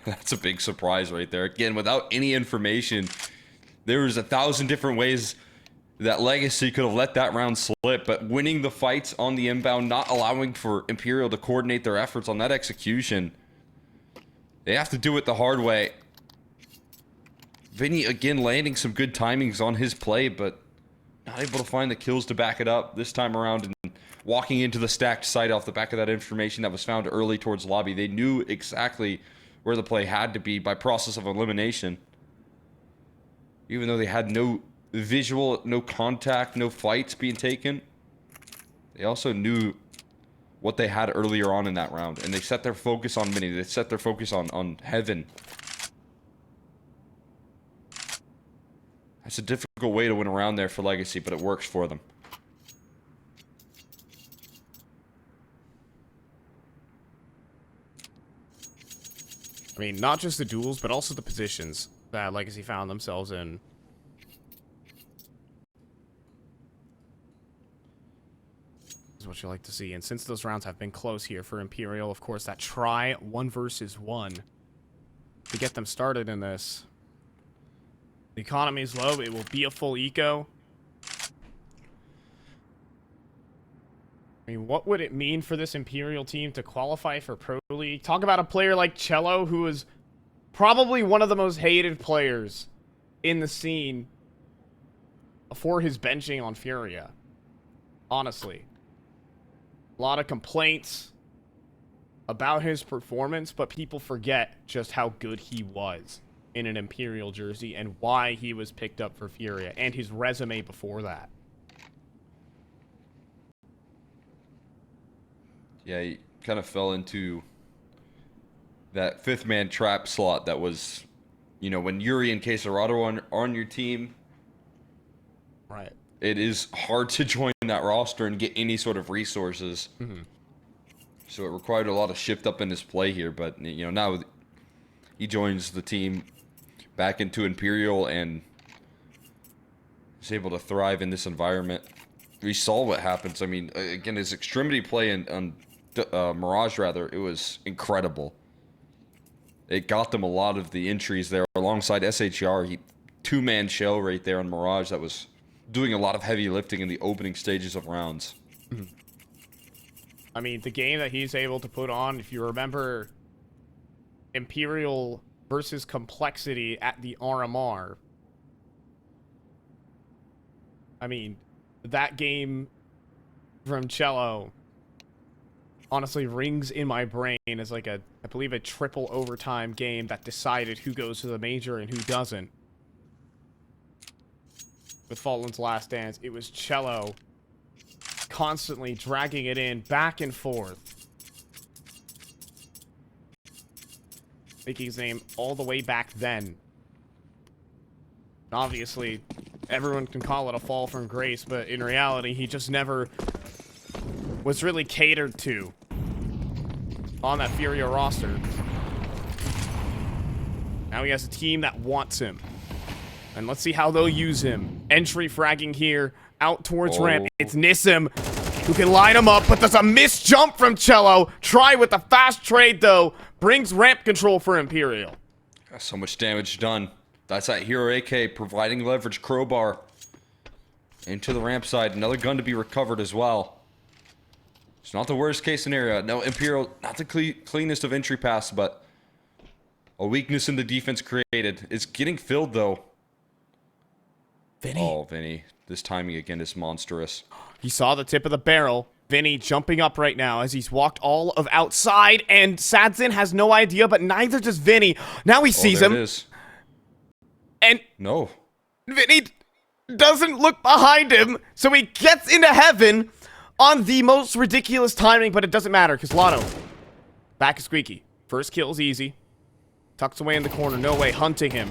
That's a big surprise right there. Again, without any information, there was 1,000 different ways that Legacy could have let that round slip, but winning the fights on the inbound, not allowing for Imperial to coordinate their efforts on that execution. They have to do it the hard way. VINI, again, landing some good timings on his play, but not able to find the kills to back it up this time around, and walking into the stacked site off the back of that information that was found early towards lobby. They knew exactly where the play had to be by process of elimination. Even though they had no visual, no contact, no fights being taken, they also knew what they had earlier on in that round, and they set their focus on Mini. They set their focus on Heaven. That's a difficult way to win around there for Legacy, but it works for them. I mean, not just the duels, but also the positions that Legacy found themselves in. This is what you like to see. And since those rounds have been close here for Imperial, of course, that try 1 versus 1 to get them started in this. The economy is low. It will be a full eco. I mean, what would it mean for this Imperial team to qualify for Pro League? Talk about a player like Cello, who is probably one of the most hated players in the scene for his benching on Furia. Honestly. A lot of complaints about his performance, but people forget just how good he was in an Imperial jersey and why he was picked up for Furia and his resume before that. Yeah, he kind of fell into that 5th man trap slot that was, you know, when Yuri and Quesarado are on your team. Right. It is hard to join that roster and get any sort of resources. So it required a lot of shift up in his play here, but, you know, now he joins the team back into Imperial and is able to thrive in this environment. We saw what happens. I mean, again, his extremity play on Mirage, rather, it was incredible. It got them a lot of the entries there alongside SHR. Two-man shell right there on Mirage that was doing a lot of heavy lifting in the opening stages of rounds. I mean, the game that he's able to put on, if you remember Imperial versus Complexity at the RMR, I mean, that game from Cello honestly rings in my brain as like I believe a triple overtime game that decided who goes to the major and who doesn't. With Fallen's Last Dance, it was Cello constantly dragging it in back and forth, making his name all the way back then. Obviously, everyone can call it a fall from grace, but in reality, he just never was really catered to on that Furia roster. Now he has a team that wants him. And let's see how they'll use him. Entry fragging here, out towards ramp. It's Nissim who can line him up, but there's a missed jump from Cello. Try with the fast trade, though. Brings ramp control for Imperial. So much damage done. That's that Hero AK providing leverage. Crowbar into the ramp side. Another gun to be recovered as well. It's not the worst case scenario. No, Imperial, not the cleanest of entry paths, but a weakness in the defense created. It's getting filled, though. VINI. Oh, VINI. This timing again is monstrous. He saw the tip of the barrel. VINI jumping up right now as he's walked all of outside, and Sadzin has no idea, but neither does VINI. Now he sees there him. It is. And no. VINI doesn't look behind him, so he gets into heaven on the most ridiculous timing, but it doesn't matter, because Lotto, back is squeaky. First kill's easy. Tucks away in the corner. No way, hunting him.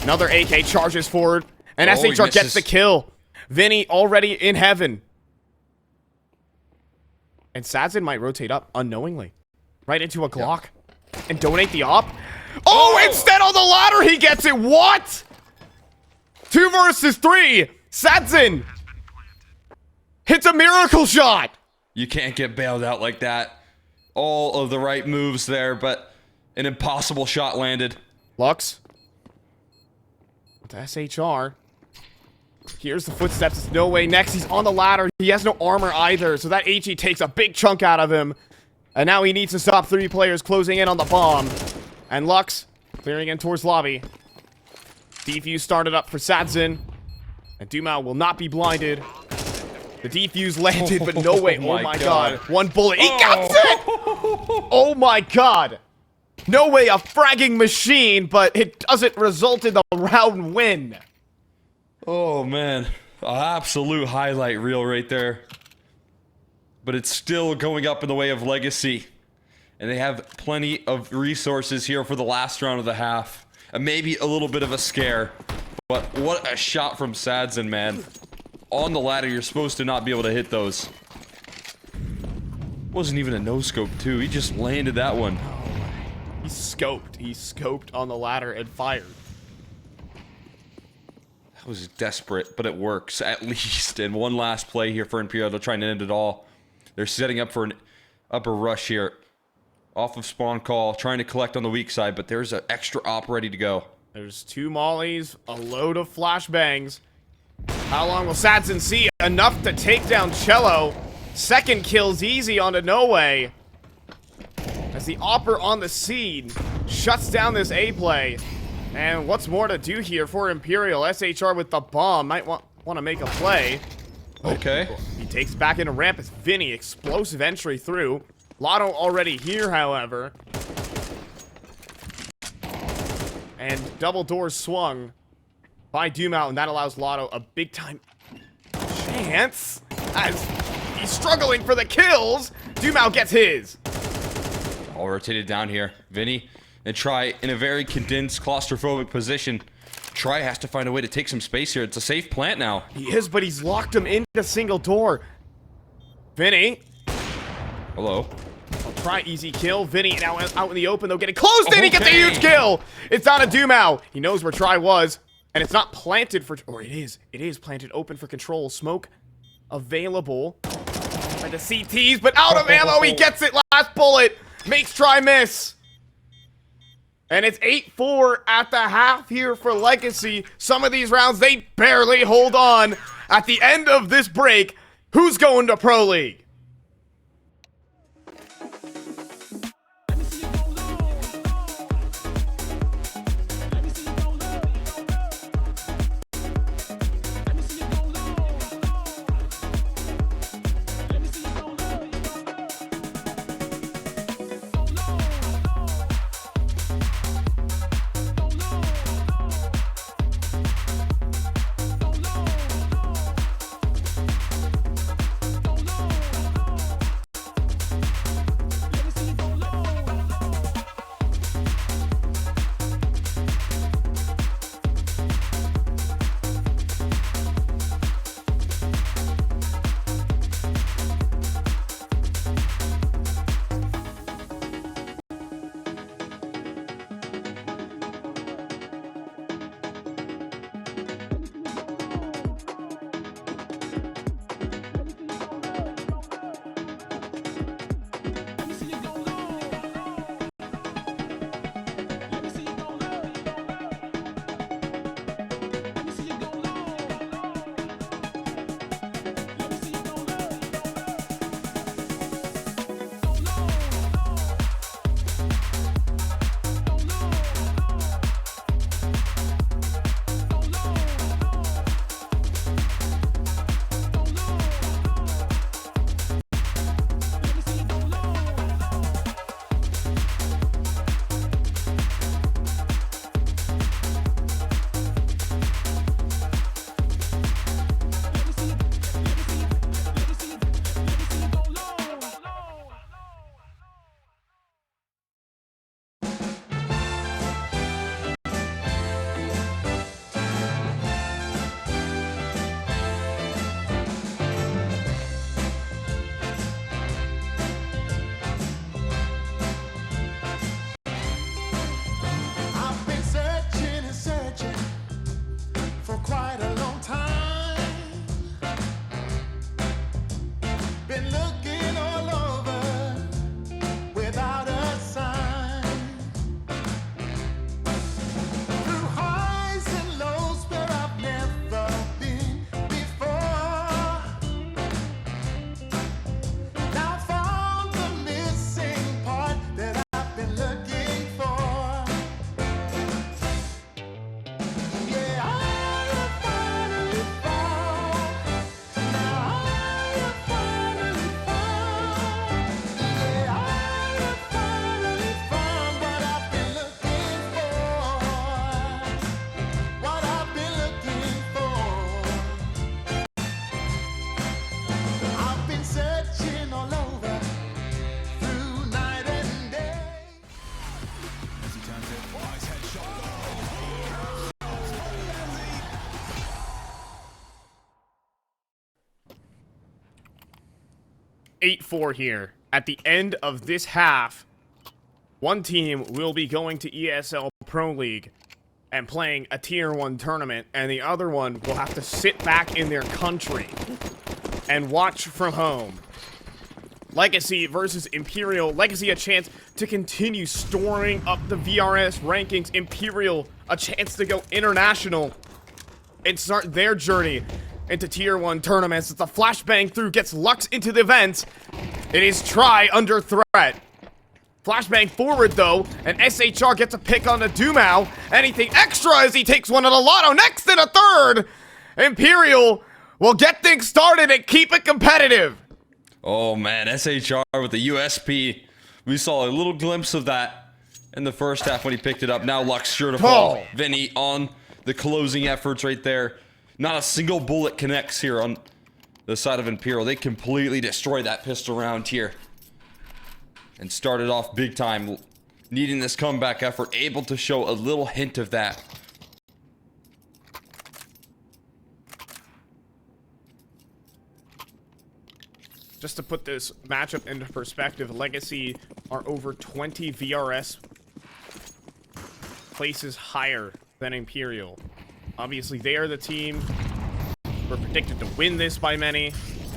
Another AK charges forward, and SHR gets the kill. VINI already in heaven. And Sadzin might rotate up unknowingly. Right into a Glock. And donate the op. Oh, instead on the ladder he gets it. What? 2 versus 3. Sadzin hits a miracle shot. You can't get bailed out like that. All of the right moves there, but an impossible shot landed. Lux. With SHR. Here's the footsteps. It's no way. Next, he's on the ladder. He has no armor either, so that HE takes a big chunk out of him. And now he needs to stop 3 players closing in on the bomb. And Lux clearing in towards lobby. Defuse started up for Sadzin. And Dumao will not be blinded. The defuse landed, but no way. Oh my god. 1 bullet. He got it! Oh my god. No way, a fragging machine, but it doesn't result in the round win. Oh, man. An absolute highlight reel right there. But it's still going up in the way of legacy. And they have plenty of resources here for the last round of the half. And maybe a little bit of a scare. But what a shot from Sadzin, man. On the ladder, you're supposed to not be able to hit those. Wasn't even a no-scope, too. He just landed that one. He scoped. He scoped on the ladder and fired. That was desperate, but it works, at least. And one last play here for Imperial. They're trying to end it all. They're setting up for an upper rush here. Off of spawn call, trying to collect on the weak side, but there's an extra op ready to go. There's 2 mollies, a load of flashbangs. How long will Sadzin see? Enough to take down Cello. Second kill's easy onto No Way. As the Opper on the scene shuts down this A play. And what's more to do here for Imperial? SHR with the bomb might want to make a play. Okay. He takes back into ramp as VINI. Explosive entry through. Lotto already here, however. And double doors swung by Dumao, and that allows Lotto a big time chance as he's struggling for the kills. Dumao gets his. All rotated down here. VINI and Try in a very condensed, claustrophobic position. Try has to find a way to take some space here. It's a safe plant now. He is, but he's locked him into single door. VINI. Hello. try easy kill. VINI now out in the open, though, getting close in. He gets a huge kill. It's not a Dumao. He knows where Try was, and it's not planted for, or it is. It is planted open for control. Smoke available by the CTs, but out of ammo. He gets it. Last bullet makes Try miss. And it's 8-4 at the half here for Legacy. Some of these rounds, they barely hold on. At the end of this break, who's going to Pro League? (8-4) here. At the end of this half, one team will be going to ESL Pro League and playing a Tier 1 tournament, and the other one will have to sit back in their country and watch from home. Legacy versus Imperial. Legacy a chance to continue storing up the VRS rankings. Imperial a chance to go international and start their journey into Tier 1 tournaments. It's a flashbang through, gets Lux into the event. It is Try under threat. Flashbang forward though, and SHR gets a pick on the Dumao. Anything extra as he takes one of the Lotto. Next in a third, Imperial will get things started and keep it competitive. Oh man, SHR with the USP. We saw a little glimpse of that in the first half when he picked it up. Now Lux sure to fall. VINI on the closing efforts right there. Not a single bullet connects here on the side of Imperial. They completely destroy that pistol round here. And started off big time, needing this comeback effort, able to show a little hint of that. just to put this matchup into perspective, Legacy are over 20 VRS places higher than Imperial. Obviously, they are the team. We're predicted to win this by many.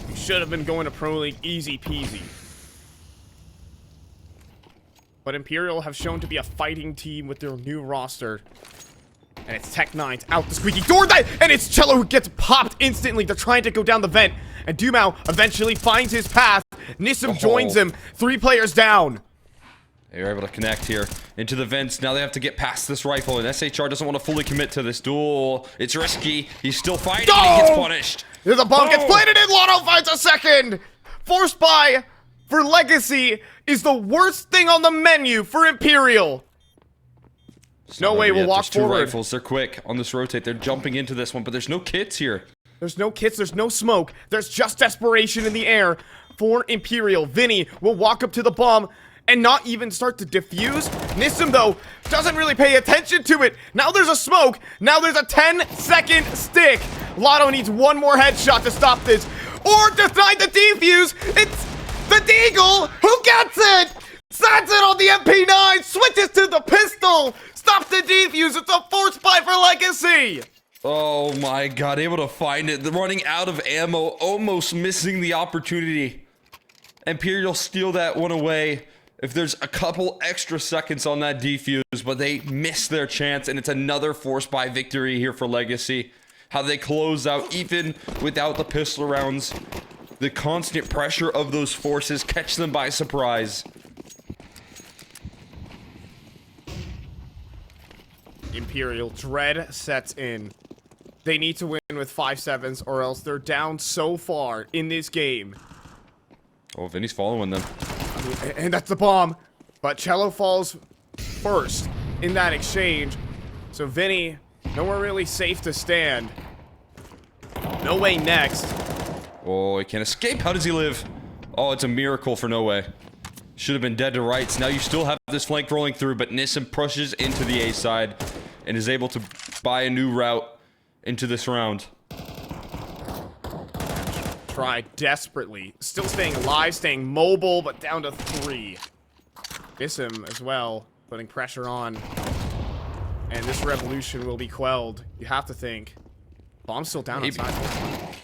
We should have been going to Pro League easy peasy. But Imperial have shown to be a fighting team with their new roster. And it's Tech9's out the squeaky door, and it's Cello who gets popped instantly. They're trying to go down the vent, and Dumao eventually finds his path. Nissim joins him. 3 players down. They're able to connect here into the vents. Now they have to get past this rifle, and SHR doesn't want to fully commit to this duel. It's risky. He's still fighting, and he gets punished. The bomb gets planted in. Lotto finds a second. Force buy for Legacy is the worst thing on the menu for Imperial. No way, we'll walk forward. 2 rifles, they're quick on this rotate. They're jumping into this one, but there's no kits here. There's no kits, there's no smoke. There's just desperation in the air for Imperial. VINI will walk up to the bomb and not even start to defuse. Nissim, though, doesn't really pay attention to it. Now there's a smoke. Now there's a 10-second stick. Lotto needs one more headshot to stop this. Or deny the defuse. It's the Deagle who gets it. Sats it on the MP9. Switches to the pistol. Stop the defuse. It's a force buy for Legacy. Oh my god, able to find it. They're running out of ammo, almost missing the opportunity. Imperial steal that one away if there's a couple extra seconds on that defuse, but they miss their chance, and it's another force buy victory here for Legacy. How they close out even without the pistol rounds. The constant pressure of those forces catch them by surprise. Imperial dread sets in. They need to win with 5-7s or else they're down so far in this game. Oh, Vinny's following them. And that's the bomb. But Cello falls first in that exchange. So VINI, nowhere really safe to stand. No Way next. Oh, he can't escape. How does he live? Oh, it's a miracle for No Way. Should have been dead to rights. Now you still have this flank rolling through, but Nissim pushes into the A side and is able to buy a new route into this round. Try desperately. Still staying alive, staying mobile, but down to 3. Nissim as well, putting pressure on. And this revolution will be quelled. You have to think. Bomb's still down on side.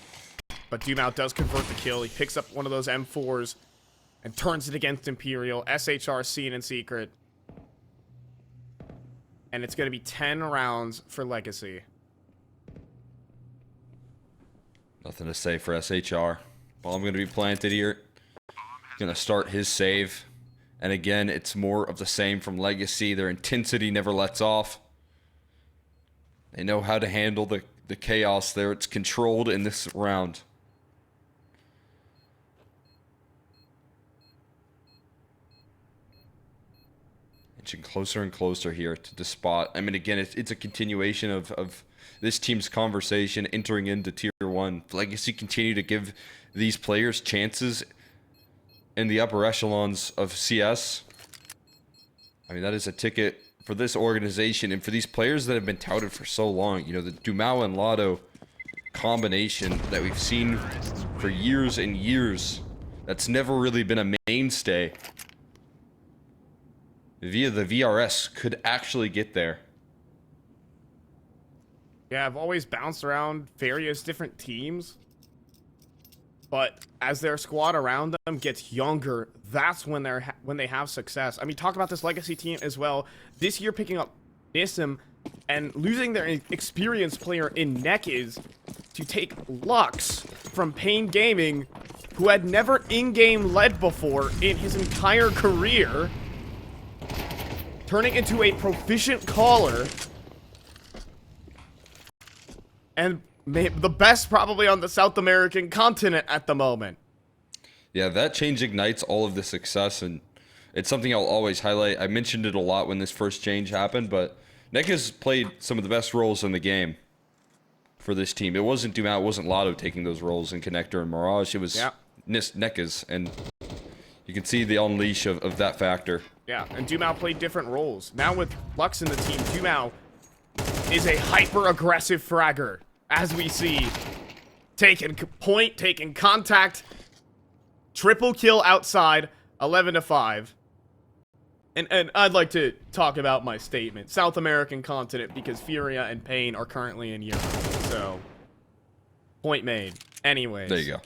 But Dumao does convert the kill. He picks up one of those M4s and turns it against Imperial. SHR seen in secret. And it's going to be 10 rounds for Legacy. Nothing to say for SHR. Bomb going to be planted here. Going to start his save. And again, it's more of the same from Legacy. Their intensity never lets off. They know how to handle the chaos there. It's controlled in this round. Inching closer and closer here to the spot. I mean, again, it's a continuation of this team's conversation entering into Tier 1. Legacy continue to give these players chances in the upper echelons of CS. I mean, that is a ticket for this organization and for these players that have been touted for so long. You know, the Dumao and Lotto combination that we've seen for years and years. That's never really been a mainstay. Via the VRS could actually get there. Yeah, I've always bounced around various different teams. But as their squad around them gets younger, that's when they have success. I mean, talk about this Legacy team as well. This year picking up Nissim and losing their experienced player in Nekiz to take Lux from Pain Gaming, who had never in-game led before in his entire career, turning into a proficient caller. And the best probably on the South American continent at the moment. Yeah, that change ignites all of the success, and it's something I'll always highlight. I mentioned it a lot when this first change happened, but Nekiz played some of the best roles in the game for this team. It wasn't Dumao, it wasn't Lotto taking those roles in Connector and Mirage. It was Nekiz, and you can see the unleash of that factor. Yeah, and Dumao played different roles. Now with Lux in the team, Dumao is a hyper-aggressive fragger, as we see. Taking point, taking contact, Triple kill outside, 11-5. And I'd like to talk about my statement. South American continent, because Furia and Pain are currently in Europe. So, point made. Anyways. There you go.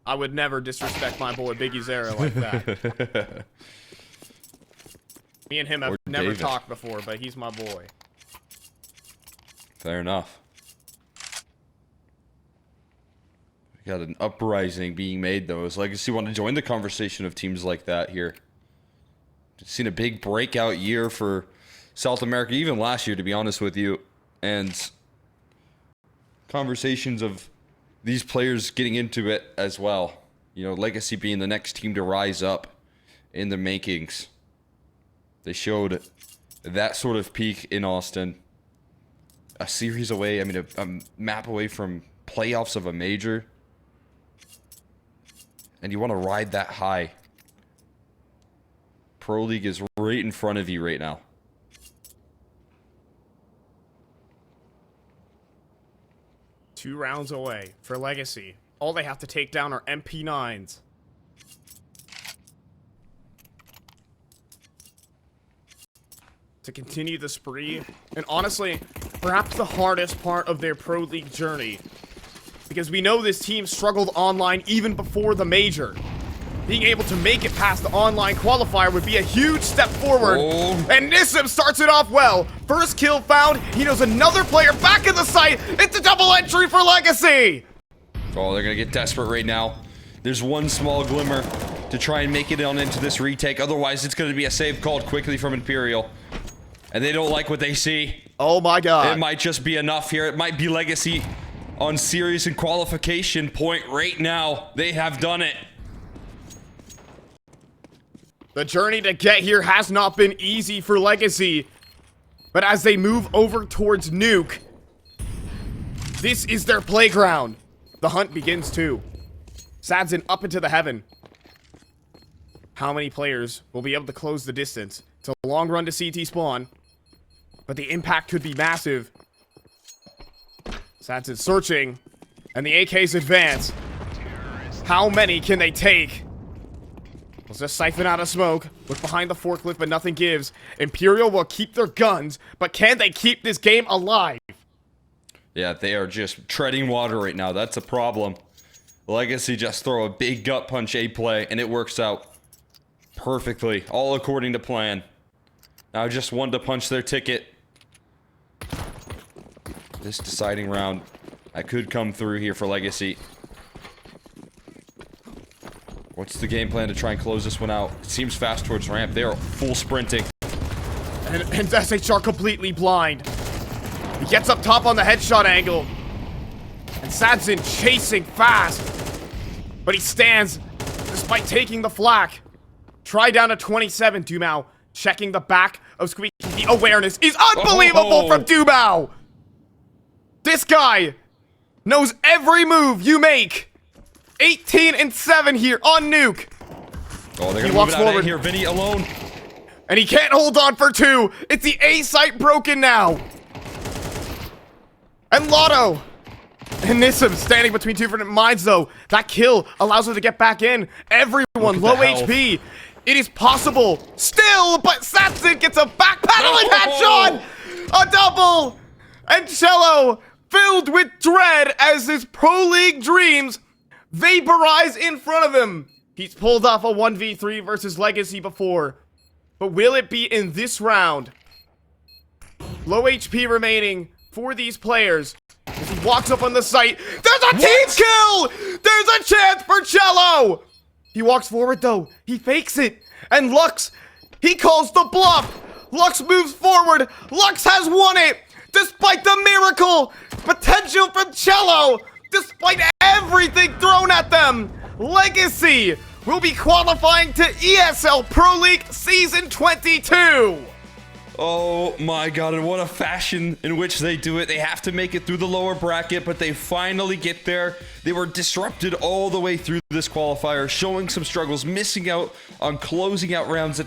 I would never disrespect my boy Biggie Zera like that. Me and him have never David. talked before, but he's my boy. Fair enough. We got an uprising being made, though. Is Legacy want to join the conversation of teams like that here? Just seen a big breakout year for South America, even last year, to be honest with you. And conversations of these players getting into it as well. You know, Legacy being the next team to rise up in the makings. They showed that sort of peak in Austin. A series away, I mean, a map away from playoffs of a major. And you want to ride that high. Pro League is right in front of you right now. Two rounds away for Legacy. All they have to take down are MP9s. To continue the spree, and honestly, perhaps the hardest part of their Pro League journey. Because we know this team struggled online even before the major. Being able to make it past the online qualifier would be a huge step forward. Oh. And Nissim starts it off well. First kill found. He knows another player back in the site. It's a double entry for Legacy. Oh, they're going to get desperate right now. There's one small glimmer to try and make it on into this retake. Otherwise, it's going to be a save called quickly from Imperial. And they don't like what they see. Oh my god. It might just be enough here. It might be Legacy on series and qualification point right now. They have done it. The journey to get here has not been easy for Legacy. But as they move over towards Nuke, this is their playground. The hunt begins too. Sadzin up into the heaven. How many players will be able to close the distance? It's a long run to CT spawn, but the impact could be massive. Sadzin searching, and the AKs advance. How many can they take? Let's just siphon out a smoke. Look behind the forklift, but nothing gives. Imperial will keep their guns, but can they keep this game alive? Yeah, they are just treading water right now. That's a problem. Legacy just throw a big gut punch A play, and it works out perfectly. All according to plan. Now just one to punch their ticket. This deciding round, that could come through here for Legacy. What's the game plan to try and close this one out? It seems fast towards ramp. They are full sprinting. And SHR completely blind. He gets up top on the headshot angle. And Sadzin chasing fast. But he stands despite taking the flak. Try down to 27. Dumao checking the back of Squeaky. The awareness is unbelievable from Dumao. This guy knows every move you make. 18-7 here on Nuke. Oh, they're He gonna walks move it out forward. of here. VINI alone. And he can't hold on for two. It's the A site broken now. And Lotto. And Nissim standing between two different mines, though. That kill allows her to get back in. Everyone low the health. HP. It is possible. Still, but Sadzin gets a backpedaling headshot. A double. And Cello filled with dread as his Pro League dreams vaporize in front of him. He's pulled off a 1v3 versus Legacy before. But will it be in this round? Low HP remaining for these players. As he walks up on the site, there's a team kill! There's a chance for Cello! He walks forward though, he fakes it. And Lux, he calls the bluff. Lux moves forward, Lux has won it! Despite the miracle potential from Cello! Despite everything thrown at them! Legacy will be qualifying to ESL Pro League Season 22! Oh my god, and what a fashion in which they do it. They have to make it through the lower bracket, but they finally get there. They were disrupted all the way through this qualifier, showing some struggles, missing out on closing out rounds at